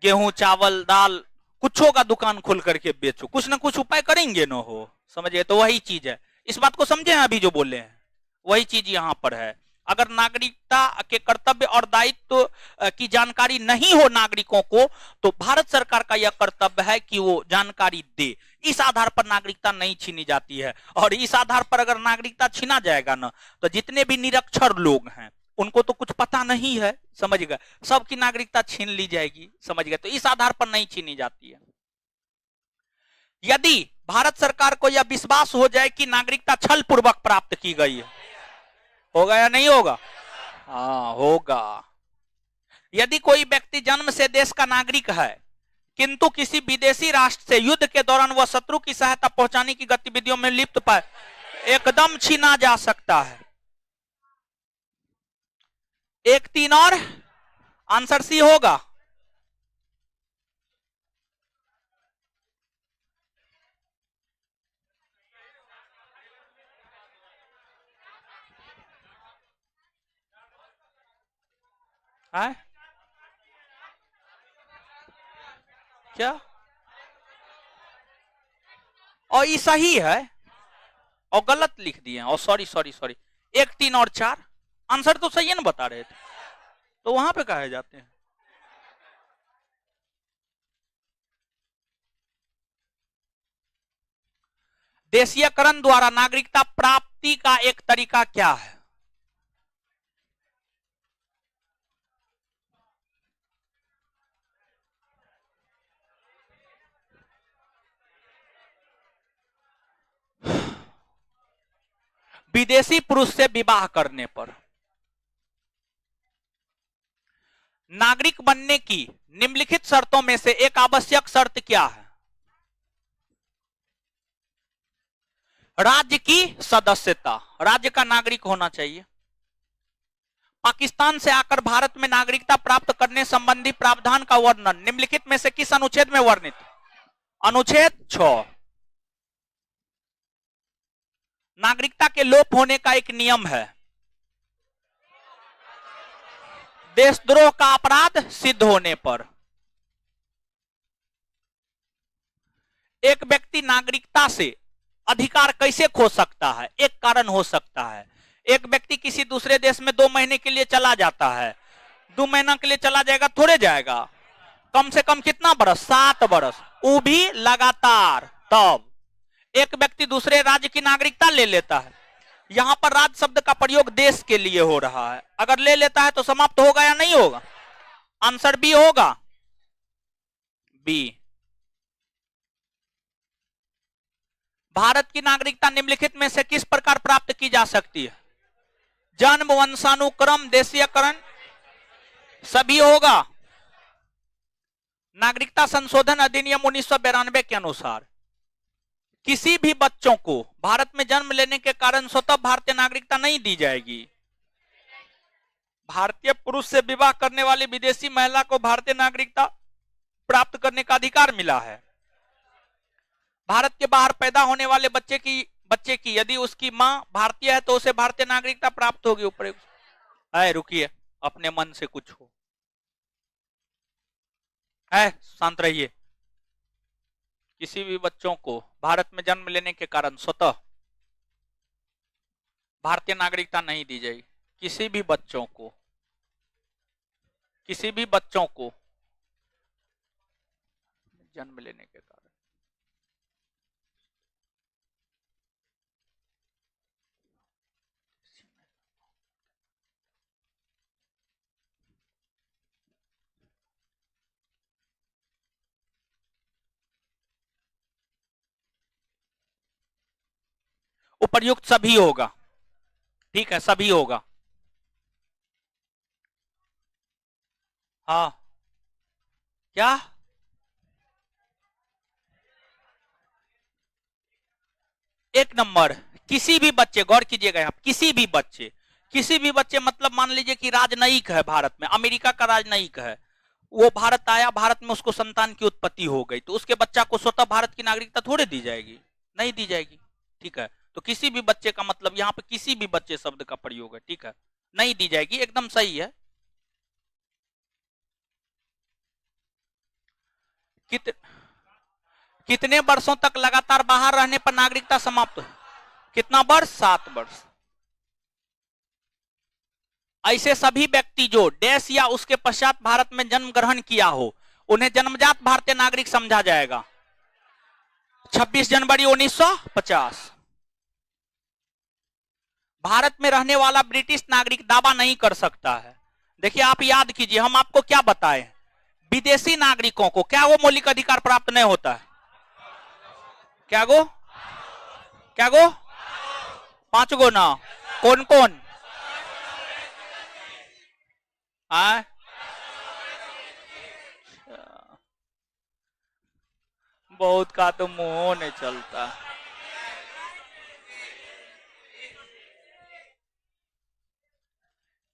गेहूं चावल दाल कुछों का दुकान खोल करके बेचो, कुछ ना कुछ उपाय करेंगे न हो, समझिए। तो वही चीज है, इस बात को समझे अभी जो बोले हैं, वही चीज यहां पर है। अगर नागरिकता के कर्तव्य और दायित्व की जानकारी नहीं हो नागरिकों को, तो भारत सरकार का यह कर्तव्य है कि वो जानकारी दे। इस आधार पर नागरिकता नहीं छीनी जाती है। और इस आधार पर अगर नागरिकता छीना जाएगा ना, तो जितने भी निरक्षर लोग हैं उनको तो कुछ पता नहीं है, समझ गए, सबकी नागरिकता छीन ली जाएगी, समझ गए। तो इस आधार पर नहीं छीनी जाती है। यदि भारत सरकार को यह विश्वास हो जाए कि नागरिकता छल पूर्वक प्राप्त की गई है, होगा या नहीं होगा? हाँ होगा। यदि कोई व्यक्ति जन्म से देश का नागरिक है किंतु किसी विदेशी राष्ट्र से युद्ध के दौरान वह शत्रु की सहायता पहुंचाने की गतिविधियों में लिप्त पाए, एकदम छीना जा सकता है। एक तीन और आंसर सी होगा। है क्या? और ये सही है और गलत लिख दिए, और सॉरी सॉरी सॉरी, एक तीन और चार आंसर तो सही है ना बता रहे थे, तो वहां पे कहे जाते हैं। देशीयकरण द्वारा नागरिकता प्राप्ति का एक तरीका क्या है? विदेशी पुरुष से विवाह करने पर नागरिक बनने की निम्नलिखित शर्तों में से एक आवश्यक शर्त क्या है? राज्य की सदस्यता, राज्य का नागरिक होना चाहिए। पाकिस्तान से आकर भारत में नागरिकता प्राप्त करने संबंधी प्रावधान का वर्णन निम्नलिखित में से किस अनुच्छेद में वर्णित? अनुच्छेद 6। नागरिकता के लोप होने का एक नियम है, देशद्रोह का अपराध सिद्ध होने पर। एक व्यक्ति नागरिकता से अधिकार कैसे खो सकता है? एक कारण हो सकता है, एक व्यक्ति किसी दूसरे देश में 2 महीने के लिए चला जाता है। 2 महीना के लिए चला जाएगा, थोड़े जाएगा, कम से कम कितना बरस? 7 बरस, वो भी लगातार। तब एक व्यक्ति दूसरे राज्य की नागरिकता ले लेता है। यहां पर राज्य शब्द का प्रयोग देश के लिए हो रहा है, अगर ले लेता है तो समाप्त होगा या नहीं होगा? आंसर बी होगा, बी। भारत की नागरिकता निम्नलिखित में से किस प्रकार प्राप्त की जा सकती है? जन्म, वंशानुक्रम, देशीयकरण, सभी होगा। नागरिकता संशोधन अधिनियम 1992 के अनुसार किसी भी बच्चों को भारत में जन्म लेने के कारण स्वतः भारतीय नागरिकता नहीं दी जाएगी। भारतीय पुरुष से विवाह करने वाली विदेशी महिला को भारतीय नागरिकता प्राप्त करने का अधिकार मिला है। भारत के बाहर पैदा होने वाले बच्चे की यदि उसकी मां भारतीय है तो उसे भारतीय नागरिकता प्राप्त होगी। ऊपर है, रुकिए, अपने मन से कुछ हो है, शांत रहिए। किसी भी बच्चों को भारत में जन्म लेने के कारण स्वतः भारतीय नागरिकता नहीं दी जाएगी। किसी भी बच्चों को जन्म लेने के कारण उपर्युक्त सभी होगा, ठीक है, सभी होगा। हाँ, क्या? एक नंबर, किसी भी बच्चे, गौर कीजिएगा आप, किसी भी बच्चे मतलब मान लीजिए कि राजनयिक है भारत में, अमेरिका का राजनयिक है, वो भारत आया, भारत में उसको संतान की उत्पत्ति हो गई, तो उसके बच्चा को स्वतः भारत की नागरिकता थोड़े दी जाएगी, नहीं दी जाएगी, ठीक है। तो किसी भी बच्चे का मतलब यहाँ पे किसी भी बच्चे शब्द का प्रयोग है, ठीक है, नहीं दी जाएगी, एकदम सही है। कित, कितने वर्षों तक लगातार बाहर रहने पर नागरिकता समाप्त हो? कितना वर्ष? 7 वर्ष। ऐसे सभी व्यक्ति जो देश या उसके पश्चात भारत में जन्म ग्रहण किया हो, उन्हें जन्मजात भारतीय नागरिक समझा जाएगा। 26 जनवरी 1950। भारत में रहने वाला ब्रिटिश नागरिक दावा नहीं कर सकता है। देखिए आप याद कीजिए, हम आपको क्या बताएं, विदेशी नागरिकों को क्या वो मौलिक अधिकार प्राप्त नहीं होता है? क्या गो? क्या गो? 5 गो ना? कौन कौन? हाँ, बहुत का तो मुंह नहीं चलता।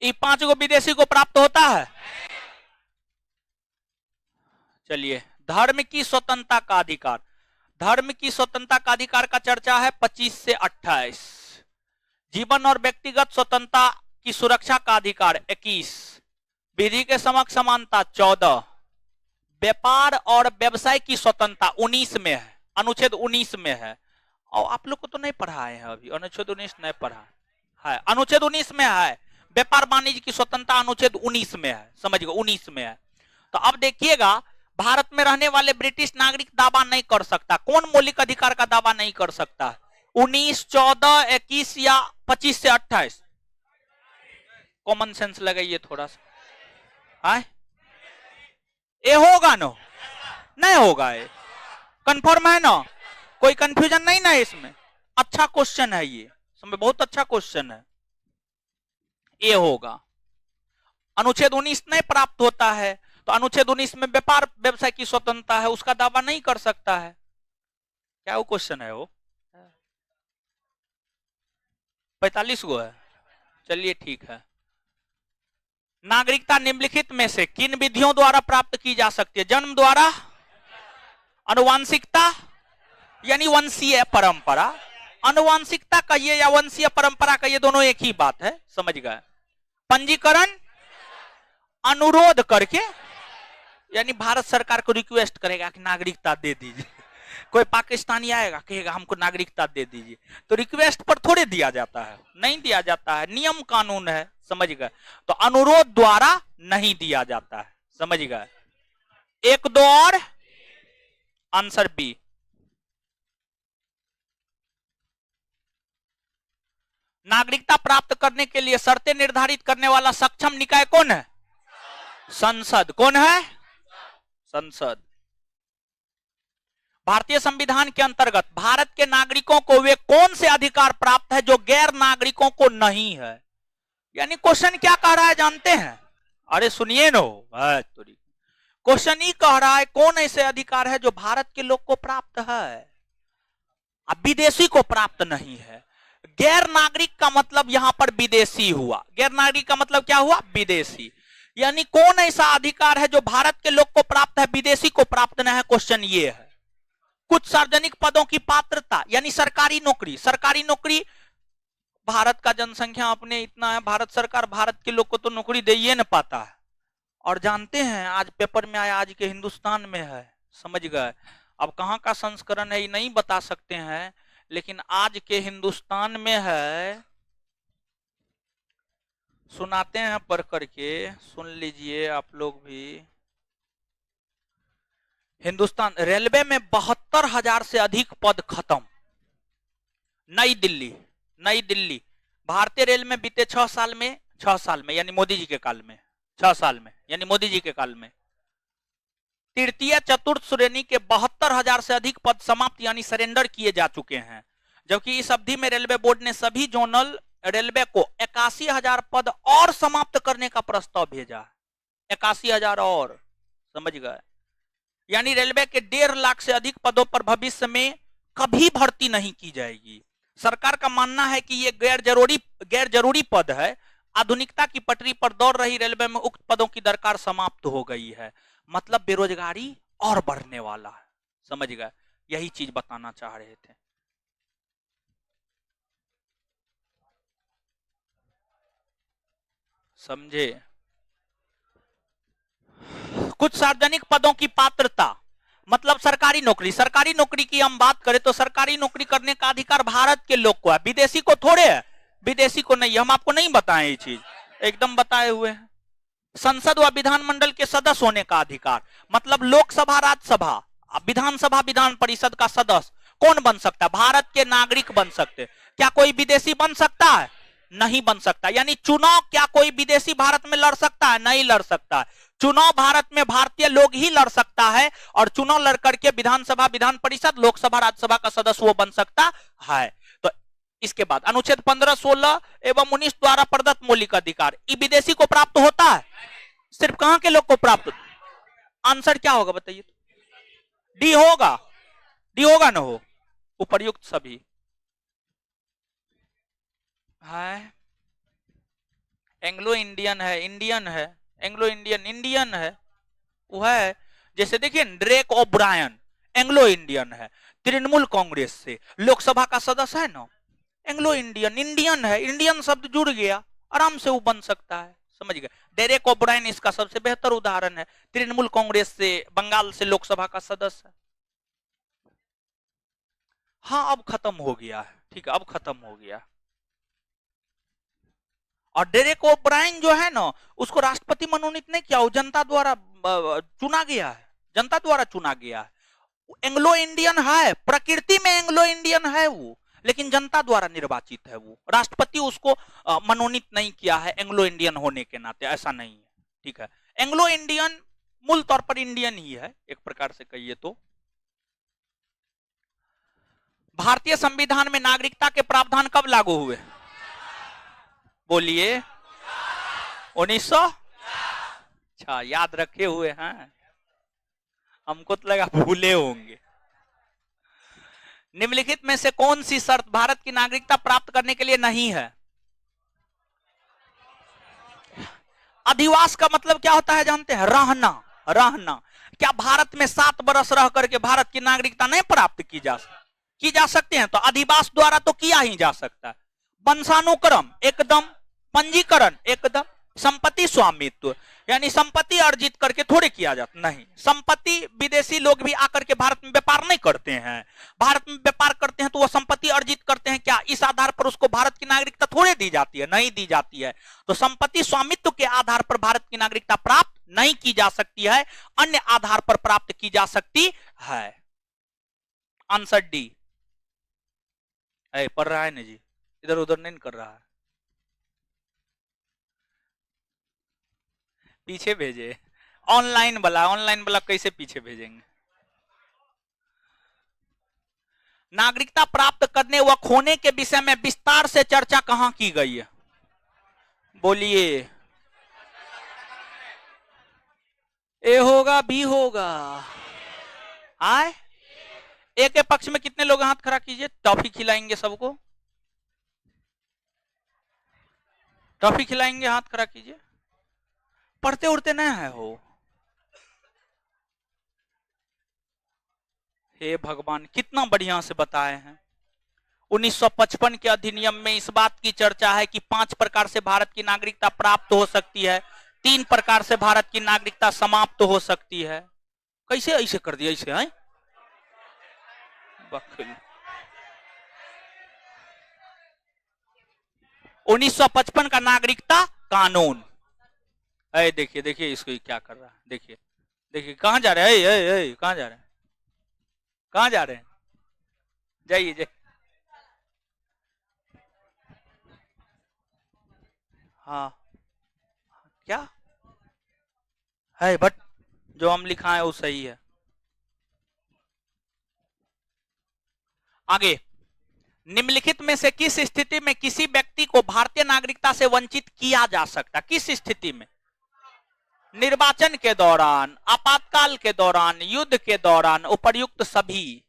ये 5 गो विदेशी को प्राप्त होता है। चलिए, धर्म की स्वतंत्रता का अधिकार, धर्म की स्वतंत्रता का अधिकार का चर्चा है 25 से 28। जीवन और व्यक्तिगत स्वतंत्रता की सुरक्षा का अधिकार 21। विधि के समक्ष समानता 14। व्यापार और व्यवसाय की स्वतंत्रता 19 में है, अनुच्छेद 19 में है। और आप लोग को तो नहीं पढ़ाए हैं अभी, अनुच्छेद 19 नहीं पढ़ा है, अनुच्छेद 19 में है। व्यापार वाणिज्य की स्वतंत्रता अनुच्छेद 19 में है, समझिएगा 19 में है। तो अब देखिएगा, भारत में रहने वाले ब्रिटिश नागरिक दावा नहीं कर सकता। कौन मौलिक अधिकार का दावा नहीं कर सकता? 19, 14, 21 या 25 से 28? कॉमन सेंस लगाइए थोड़ा सा। है ये होगा ना? नहीं होगा, ये कंफर्म है ना? कोई कंफ्यूजन नहीं ना इसमें? अच्छा क्वेश्चन है ये, समझ, बहुत अच्छा क्वेश्चन है। ये होगा। अनुच्छेद 19 नहीं प्राप्त होता है, तो अनुच्छेद 19 में व्यापार व्यवसाय की स्वतंत्रता है, उसका दावा नहीं कर सकता है। क्या वो क्वेश्चन है? वो 45 गो है। चलिए ठीक है। नागरिकता निम्नलिखित में से किन विधियों द्वारा प्राप्त की जा सकती है? जन्म द्वारा, अनुवांशिकता यानी वंशीय परंपरा, अनुवांशिकता कहिए या वंशीय परंपरा कहिए, दोनों एक ही बात है, समझ गए। पंजीकरण, अनुरोध करके, यानी भारत सरकार को रिक्वेस्ट करेगा कि नागरिकता दे दीजिए। कोई पाकिस्तानी आएगा कहेगा हमको नागरिकता दे दीजिए, तो रिक्वेस्ट पर थोड़े दिया जाता है, नहीं दिया जाता है, नियम कानून है, समझ गए। तो अनुरोध द्वारा नहीं दिया जाता है, समझ गए। 1, 2 और आंसर बी। नागरिकता प्राप्त करने के लिए शर्तें निर्धारित करने वाला सक्षम निकाय कौन है? संसद। कौन है? संसद। भारतीय संविधान के अंतर्गत भारत के नागरिकों को वे कौन से अधिकार प्राप्त है जो गैर नागरिकों को नहीं है? यानी क्वेश्चन क्या कह रहा है जानते हैं? अरे सुनिए नो, क्वेश्चन ही कह रहा है कौन ऐसे अधिकार है जो भारत के लोग को प्राप्त है, अब विदेशी को प्राप्त नहीं है। गैर नागरिक का मतलब यहां पर विदेशी हुआ, गैर नागरिक का मतलब क्या हुआ? विदेशी। यानी कौन ऐसा अधिकार है जो भारत के लोग को प्राप्त है, विदेशी को प्राप्त नहीं है? क्वेश्चन ये है। कुछ सार्वजनिक पदों की पात्रता, यानी सरकारी नौकरी, सरकारी नौकरी, भारत का जनसंख्या अपने इतना है, भारत सरकार भारत के लोग को तो नौकरी दे ही न पाता है। और जानते हैं आज पेपर में आया, आज के हिंदुस्तान में है, समझ गए। अब कहां का संस्करण है ये नहीं बता सकते हैं, लेकिन आज के हिंदुस्तान में है, सुनाते हैं पढ़ करके, सुन लीजिए आप लोग भी। हिंदुस्तान रेलवे में 72,000 से अधिक पद खत्म। नई दिल्ली भारतीय रेल में बीते 6 साल में यानी मोदी जी के काल में, 6 साल में यानी मोदी जी के काल में तृतीय चतुर्थ श्रेणी के 72,000 से अधिक पद समाप्त यानी सरेंडर किए जा चुके हैं। जबकि इस अवधि में रेलवे बोर्ड ने सभी जोनल रेलवे को 81,000 पद और समाप्त करने का प्रस्ताव भेजा है। 81,000 और, समझ गए? यानी रेलवे के 1.5 लाख से अधिक पदों पर भविष्य में कभी भर्ती नहीं की जाएगी। सरकार का मानना है कि ये गैर जरूरी पद है। आधुनिकता की पटरी पर दौड़ रही रेलवे में उक्त पदों की दरकार समाप्त हो गई है। मतलब बेरोजगारी और बढ़ने वाला है, समझ गए? यही चीज बताना चाह रहे थे। समझे? कुछ सार्वजनिक पदों की पात्रता, मतलब सरकारी नौकरी की हम बात करें तो सरकारी नौकरी करने का अधिकार भारत के लोग को है, विदेशी को थोड़े है, विदेशी को नहीं। हम आपको नहीं बताएं ये चीज, एकदम बताए हुए हैं। संसद व विधानमंडल के सदस्य होने का अधिकार, मतलब लोकसभा, राज्यसभा, विधानसभा, विधान परिषद का सदस्य कौन बन सकता है? भारत के नागरिक बन सकते। क्या कोई विदेशी बन सकता है? नहीं बन सकता। यानी चुनाव क्या कोई विदेशी भारत में लड़ सकता है? नहीं लड़ सकता है। चुनाव भारत में भारतीय लोग ही लड़ सकता है, और चुनाव लड़ करके विधानसभा, विधान परिषद, लोकसभा, राज्यसभा का सदस्य वो बन सकता है। तो इसके बाद अनुच्छेद 15, 16 एवं 19 द्वारा प्रदत्त मौलिक अधिकार ये विदेशी को प्राप्त होता है? सिर्फ कहां के लोग को प्राप्त? आंसर क्या होगा बताइए? डी होगा, डी होगा ना? हो उपर्युक्त सभी है। एंग्लो इंडियन है, इंडियन है, एंग्लो इंडियन, इंडियन है वो है। जैसे देखिए ड्रेक ओब्रायन एंग्लो इंडियन है, तृणमूल कांग्रेस से लोकसभा का सदस्य है ना, एंग्लो इंडियन, इंडियन है, इंडियन शब्द जुड़ गया, आराम से वो बन सकता है, समझ गए? डेरेक ओब्रायन इसका सबसे बेहतर उदाहरण है, तृणमूल कांग्रेस से बंगाल से लोकसभा का सदस्य है। हाँ अब खत्म हो गया है, ठीक है, अब खत्म हो गया। और डेरेक ओब्रायन जो है ना, उसको राष्ट्रपति मनोनीत नहीं किया, वो जनता द्वारा चुना गया है, जनता द्वारा चुना गया है। एंग्लो इंडियन है, प्रकृति में एंग्लो इंडियन है वो, लेकिन जनता द्वारा निर्वाचित है वो, राष्ट्रपति उसको मनोनीत नहीं किया है एंग्लो इंडियन होने के नाते, ऐसा नहीं है, ठीक है? एंग्लो इंडियन मूल तौर पर इंडियन ही है, एक प्रकार से कहिए तो। भारतीय संविधान में नागरिकता के प्रावधान कब लागू हुए? बोलिए। 1900? अच्छा, याद रखे हुए हैं, हमको तो लगा भूले होंगे। निम्नलिखित में से कौन सी शर्त भारत की नागरिकता प्राप्त करने के लिए नहीं है? अधिवास का मतलब क्या होता है जानते हैं? रहना, रहना। क्या भारत में 7 वर्ष रह करके भारत की नागरिकता नहीं प्राप्त की जा सकती है? तो अधिवास द्वारा तो किया ही जा सकता है। वंशानुक्रम एकदम, पंजीकरण एकदम, संपत्ति स्वामित्व यानी संपत्ति अर्जित करके थोड़े किया जाता नहीं। संपत्ति विदेशी लोग भी आकर के भारत में व्यापार नहीं करते हैं, भारत में व्यापार करते हैं तो वो संपत्ति अर्जित करते हैं, क्या इस आधार पर उसको भारत की नागरिकता थोड़े दी जाती है? नहीं दी जाती है। तो संपत्ति स्वामित्व के आधार पर भारत की नागरिकता प्राप्त नहीं की जा सकती है, अन्य आधार पर प्राप्त की जा सकती है। Answer D. पढ़ रहा है ना जी, इधर उधर नहीं कर रहा है, पीछे भेजे। ऑनलाइन वाला कैसे पीछे भेजेंगे? नागरिकता प्राप्त करने व खोने के विषय में विस्तार से चर्चा कहां की गई है? बोलिए। ए होगा, बी होगा? आए ए के पक्ष में कितने लोग? हाथ खड़ा कीजिए, टॉफी खिलाएंगे सबको, टॉफी खिलाएंगे, हाथ खड़ा कीजिए। पढ़ते उड़ते नहीं है हो? हे भगवान, कितना बढ़िया से बताए हैं। 1955 के अधिनियम में इस बात की चर्चा है कि 5 प्रकार से भारत की नागरिकता प्राप्त हो सकती है, 3 प्रकार से भारत की नागरिकता समाप्त हो सकती है। कैसे ऐसे कर दिया? ऐसे है 1955 का नागरिकता कानून। देखिए देखिए इसको क्या कर रहा है, देखिए देखिए कहां जा रहे हैं, कहां जा रहे हैं, कहां जा रहे हैं? जाइए जाइए। हाँ क्या है? बट जो हम लिखा है वो सही है। आगे निम्नलिखित में से किस स्थिति में किसी व्यक्ति को भारतीय नागरिकता से वंचित किया जा सकता? किस स्थिति में? निर्वाचन के दौरान, आपातकाल के दौरान, युद्ध के दौरान, उपर्युक्त सभी।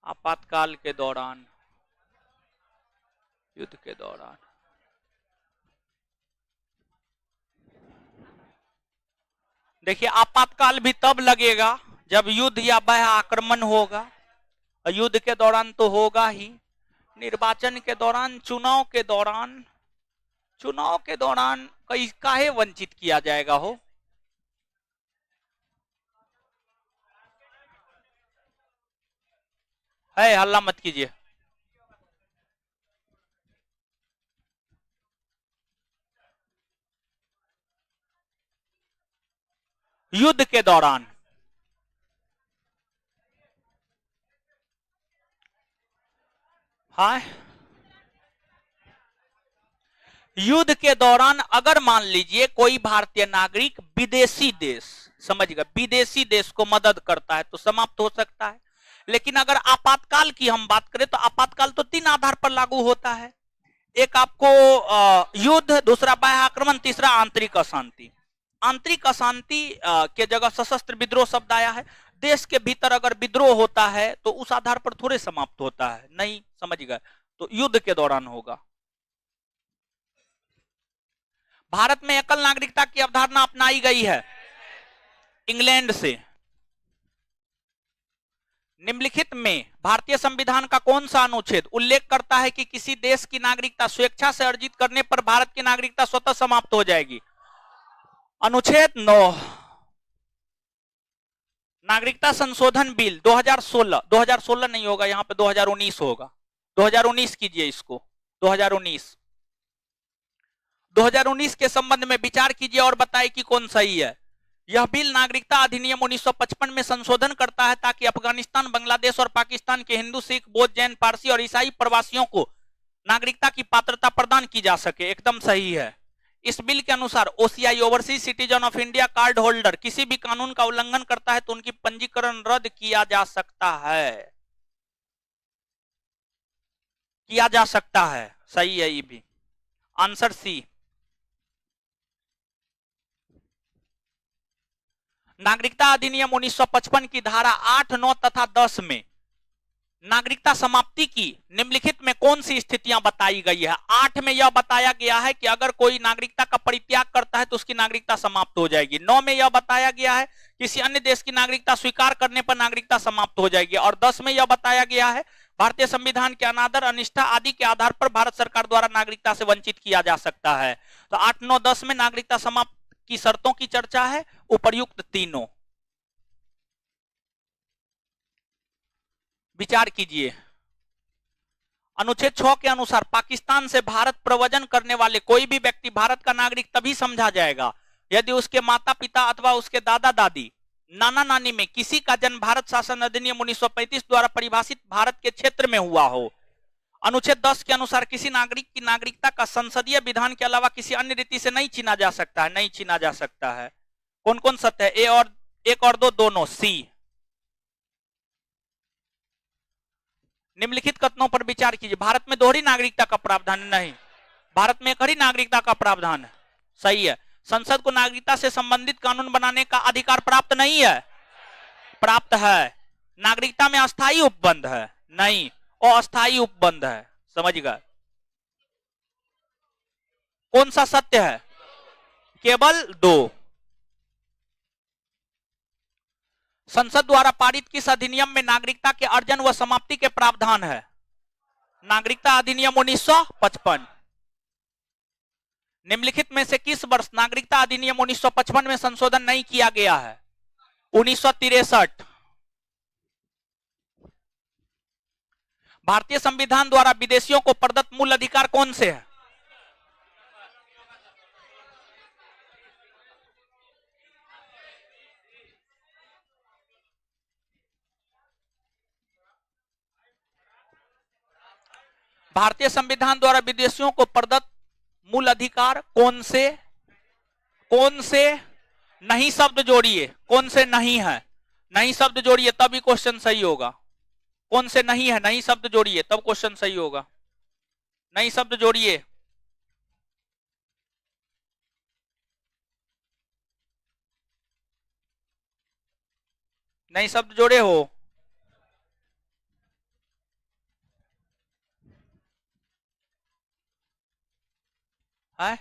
आपातकाल के दौरान, युद्ध के दौरान। देखिए, आपातकाल भी तब लगेगा जब युद्ध या बाह्य आक्रमण होगा, और युद्ध के दौरान तो होगा ही। निर्वाचन के दौरान, चुनाव के दौरान, चुनाव के दौरान कई काहे वंचित किया जाएगा हो? है, हल्ला मत कीजिए। युद्ध के दौरान। हाँ, युद्ध के दौरान अगर मान लीजिए कोई भारतीय नागरिक विदेशी देश, समझिएगा, विदेशी देश को मदद करता है तो समाप्त हो सकता है। लेकिन अगर आपातकाल की हम बात करें तो आपातकाल तो 3 आधार पर लागू होता है। एक आपको युद्ध, दूसरा बाह्य आक्रमण, तीसरा आंतरिक अशांति। आंतरिक अशांति के जगह सशस्त्र विद्रोह शब्द आया है। देश के भीतर अगर विद्रोह होता है तो उस आधार पर थोड़े समाप्त होता है, नहीं, समझ गए? तो युद्ध के दौरान होगा। भारत में एकल नागरिकता की अवधारणा अपनाई गई है इंग्लैंड से। निम्नलिखित में भारतीय संविधान का कौन सा अनुच्छेद उल्लेख करता है कि किसी देश की नागरिकता स्वेच्छा से अर्जित करने पर भारत की नागरिकता स्वतः समाप्त हो जाएगी? अनुच्छेद 9, नागरिकता संशोधन बिल 2016। 2016 नहीं होगा, यहां पे 2019 होगा। 2019 कीजिए इसको, 2019। 2019 के संबंध में विचार कीजिए और बताइए कि कौन सही है। यह बिल नागरिकता अधिनियम 1955 में संशोधन करता है ताकि अफगानिस्तान, बांग्लादेश और पाकिस्तान के हिंदू, सिख, बौद्ध, जैन, पारसी और ईसाई प्रवासियों को नागरिकता की पात्रता प्रदान की जा सके। एकदम सही है। इस बिल के अनुसार OCI, overseas citizen of India card holder किसी भी कानून का उल्लंघन करता है तो उनकी पंजीकरण रद्द किया जा सकता है, किया जा सकता है। सही है ये भी, आंसर सी। नागरिकता अधिनियम 1955 की धारा 8, 9 तथा 10 में नागरिकता समाप्ति की निम्नलिखित में कौन सी स्थितियां बताई गई है? 8 में यह बताया गया है कि अगर कोई नागरिकता का परित्याग करता है तो उसकी नागरिकता समाप्त हो जाएगी। 9 में यह बताया गया है किसी अन्य देश की नागरिकता स्वीकार करने पर नागरिकता समाप्त हो जाएगी। और 10 में यह बताया गया है भारतीय संविधान के अनादर, अनिष्ठा आदि के आधार पर भारत सरकार द्वारा नागरिकता से वंचित किया जा सकता है। तो 8, 9, 10 में नागरिकता समाप्त की शर्तों की चर्चा है, उपर्युक्त तीनों। विचार कीजिए। अनुच्छेद 6 के अनुसार पाकिस्तान से भारत प्रव्रजन करने वाले कोई भी व्यक्ति भारत का नागरिक तभी समझा जाएगा यदि उसके माता पिता अथवा उसके दादा दादी, नाना नानी में किसी का जन्म भारत शासन अधिनियम 1935 द्वारा परिभाषित भारत के क्षेत्र में हुआ हो। अनुच्छेद 10 के अनुसार किसी नागरिक की नागरिकता का संसदीय विधान के अलावा किसी अन्य रीति से नहीं छीना जा सकता है, नहीं छीना जा सकता है। कौन कौन सत्य है? एक और दो दोनों, सी। निम्नलिखित कथनों पर विचार कीजिए। भारत में दोहरी नागरिकता का प्रावधान नहीं, भारत में एक ही नागरिकता का प्रावधान है। सही है। संसद को नागरिकता से संबंधित कानून बनाने का अधिकार प्राप्त नहीं है, प्राप्त है। नागरिकता में अस्थायी उपबंध है, नहीं, अस्थायी उपबंध है। समझ गए? कौन सा सत्य है? केवल 2। संसद द्वारा पारित किस अधिनियम में नागरिकता के अर्जन व समाप्ति के प्रावधान है? नागरिकता अधिनियम 1955। निम्नलिखित में से किस वर्ष नागरिकता अधिनियम 1955 में संशोधन नहीं किया गया है? 1963। भारतीय संविधान द्वारा विदेशियों को प्रदत्त मूल अधिकार कौन से है? भारतीय संविधान द्वारा विदेशियों को प्रदत्त मूल अधिकार कौन से? नहीं शब्द जोड़िए, कौन से नहीं है, नहीं शब्द जोड़िए तभी क्वेश्चन सही होगा। कौन से नहीं है, नहीं शब्द जोड़िए तब क्वेश्चन सही होगा। नहीं शब्द जोड़िए, नहीं शब्द जोड़े हो। है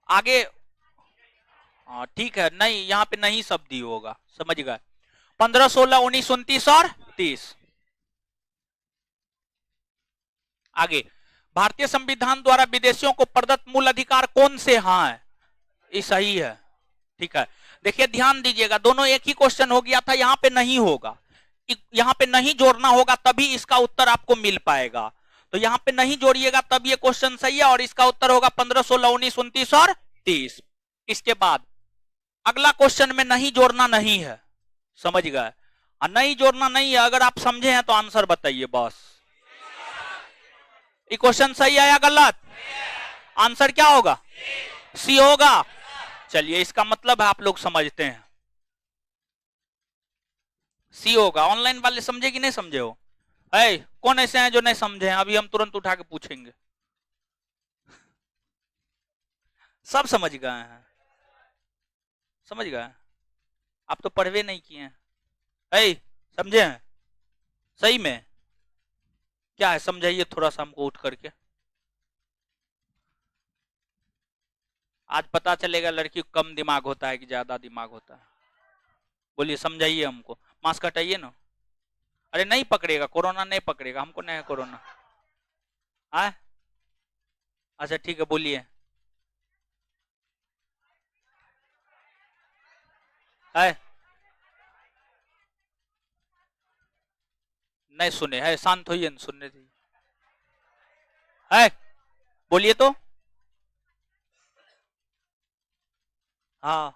आगे, हाँ ठीक है, नहीं यहाँ पे नहीं शब्द ही होगा, समझ गए। 15, 16, 19, 29 और 30। आगे, भारतीय संविधान द्वारा विदेशियों को प्रदत्त मूल अधिकार कौन से हैं? ये सही है, ठीक है। देखिए ध्यान दीजिएगा, दोनों एक ही क्वेश्चन हो गया था, यहाँ पे नहीं होगा, यहाँ पे नहीं जोड़ना होगा तभी इसका उत्तर आपको मिल पाएगा। तो यहाँ पे नहीं जोड़िएगा तब ये क्वेश्चन सही है और इसका उत्तर होगा 15, 16, 19, 29 और 30। इसके बाद अगला क्वेश्चन में नहीं जोड़ना नहीं है, समझ गए। नहीं जोड़ना नहीं है, अगर आप समझे हैं तो आंसर बताइए बस। ये क्वेश्चन सही है या गलत? आंसर क्या होगा? सी होगा। चलिए इसका मतलब है आप लोग समझते हैं, सी होगा। ऑनलाइन वाले समझे कि नहीं समझे हो? है कौन ऐसे हैं जो नहीं समझे हैं? अभी हम तुरंत उठा के पूछेंगे। सब समझ गए हैं, समझ गए। आप तो पढ़वे नहीं किए हैं, है समझे हैं? सही में क्या है समझाइए थोड़ा सा हमको उठ करके। आज पता चलेगा लड़की को कम दिमाग होता है कि ज्यादा दिमाग होता है। बोलिए समझाइए हमको। मास्क हटाइए ना। अरे नहीं पकड़ेगा, कोरोना नहीं पकड़ेगा, हमको नहीं है कोरोना। है अच्छा ठीक है, बोलिए। है नहीं सुने, है शांत होइए, सुनने दीजिए। है बोलिए तो। हाँ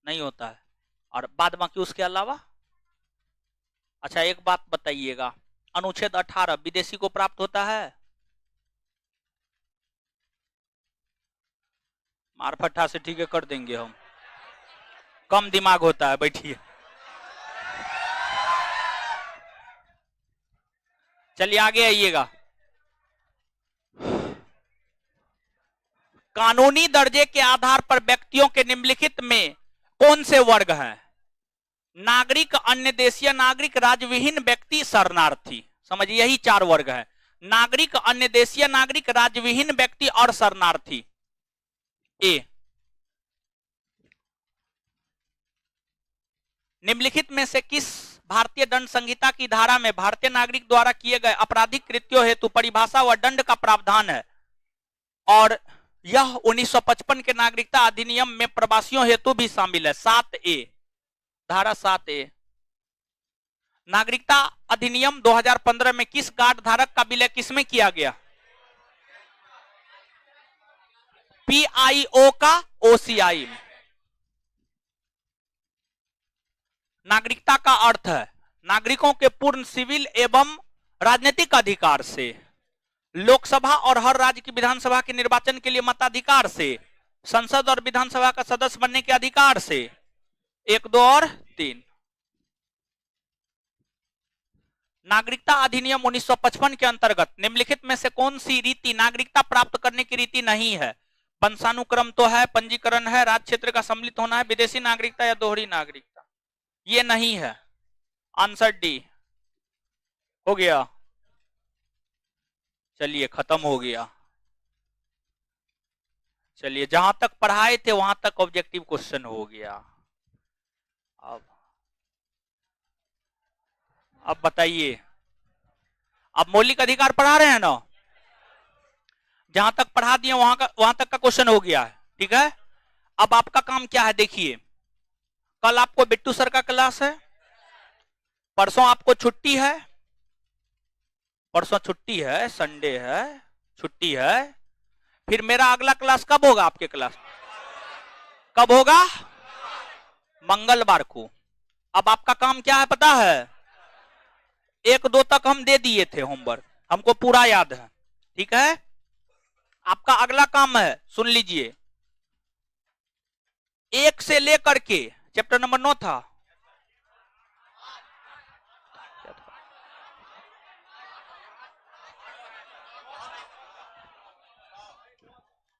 नहीं होता है, और बाद बाकी उसके अलावा। अच्छा एक बात बताइएगा, अनुच्छेद 18 विदेशी को प्राप्त होता है? मारफट्टा से ठीक है कर देंगे हम, कम दिमाग होता है, बैठिए। चलिए आगे आइएगा। कानूनी दर्जे के आधार पर व्यक्तियों के निम्नलिखित में कौन से वर्ग हैं? नागरिक, अन्य देशीय नागरिक, राज्यविहीन व्यक्ति, शरणार्थी। समझिए यही 4 वर्ग है। नागरिक, अन्य देशीय नागरिक, राज्यविहीन व्यक्ति और शरणार्थी। ए, निम्नलिखित में से किस भारतीय दंड संहिता की धारा में भारतीय नागरिक द्वारा किए गए आपराधिक कृत्यों हेतु परिभाषा व दंड का प्रावधान है और यह 1955 के नागरिकता अधिनियम में प्रवासियों हेतु भी शामिल है? 7A, धारा 7A। नागरिकता अधिनियम 2015 में किस गार्ड धारक का विलय किसमें किया गया? PIO का OCI में। नागरिकता का अर्थ है नागरिकों के पूर्ण सिविल एवं राजनीतिक अधिकार से, लोकसभा और हर राज्य की विधानसभा के निर्वाचन के लिए मताधिकार से, संसद और विधानसभा का सदस्य बनने के अधिकार से। 1, 2 और 3। नागरिकता अधिनियम 1955 के अंतर्गत निम्नलिखित में से कौन सी रीति नागरिकता प्राप्त करने की रीति नहीं है? वंशानुक्रम तो है, पंजीकरण है, राज्य क्षेत्र का सम्मिलित होना है, विदेशी नागरिकता या दोहरी नागरिकता। ये नहीं है, आंसर डी हो गया। चलिए खत्म हो गया। चलिए जहां तक पढ़ाए थे वहां तक ऑब्जेक्टिव क्वेश्चन हो गया। अब बताइए, अब मौलिक अधिकार पढ़ा रहे हैं ना? जहां तक पढ़ा दिए वहां तक का क्वेश्चन हो गया है, ठीक है। अब आपका काम क्या है देखिए, कल आपको बिट्टू सर का क्लास है, परसों आपको छुट्टी है, परसों छुट्टी है, संडे है, छुट्टी है। फिर मेरा अगला क्लास कब होगा? आपके क्लास कब होगा? मंगलवार को। अब आपका काम क्या है पता है? 1, 2 तक हम दे दिए थे होमवर्क, हमको पूरा याद है, ठीक है। आपका अगला काम है, सुन लीजिए, 1 से लेकर के, चैप्टर नंबर 9 था,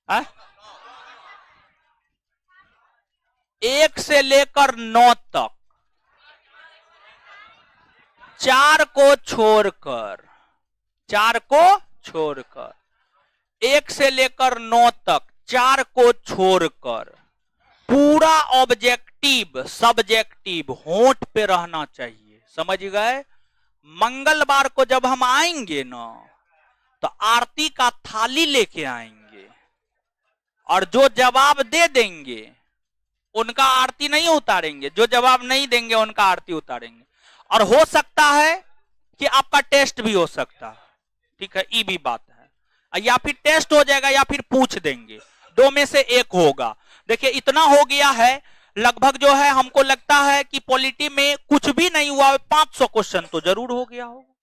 है? 1 से लेकर 9 तक, 4 को छोड़कर, 4 को छोड़कर, 1 से लेकर 9 तक 4 को छोड़कर पूरा ऑब्जेक्टिव सब्जेक्टिव होंठ पे रहना चाहिए, समझ गए? मंगलवार को जब हम आएंगे ना, तो आरती का थाली लेके आएंगे, और जो जवाब दे देंगे उनका आरती नहीं उतारेंगे, जो जवाब नहीं देंगे उनका आरती उतारेंगे। और हो सकता है कि आपका टेस्ट भी हो सकता है, ठीक है, ये भी बात है, या फिर टेस्ट हो जाएगा या फिर पूछ देंगे, 2 में से 1 होगा। देखिए इतना हो गया है, लगभग जो है हमको लगता है कि पॉलिटी में कुछ भी नहीं हुआ, 500 क्वेश्चन तो जरूर हो गया होगा।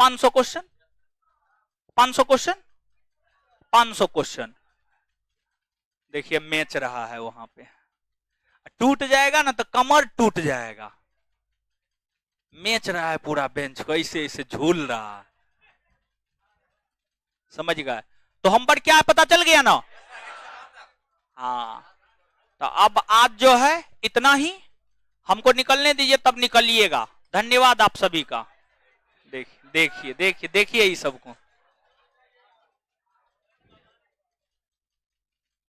500 क्वेश्चन, 500 क्वेश्चन, 500 क्वेश्चन। देखिए मैच रहा है वहां पे, टूट जाएगा ना तो कमर टूट जाएगा। मैच रहा है पूरा बेंच को, ऐसे ऐसे झूल रहा है, समझ गए? तो हम पर क्या है पता चल गया ना? हाँ, तो अब आज जो है इतना ही, हमको निकलने दीजिए, तब निकलिएगा। धन्यवाद आप सभी का। देखिए देखिए देखिए देखिए ये सबको।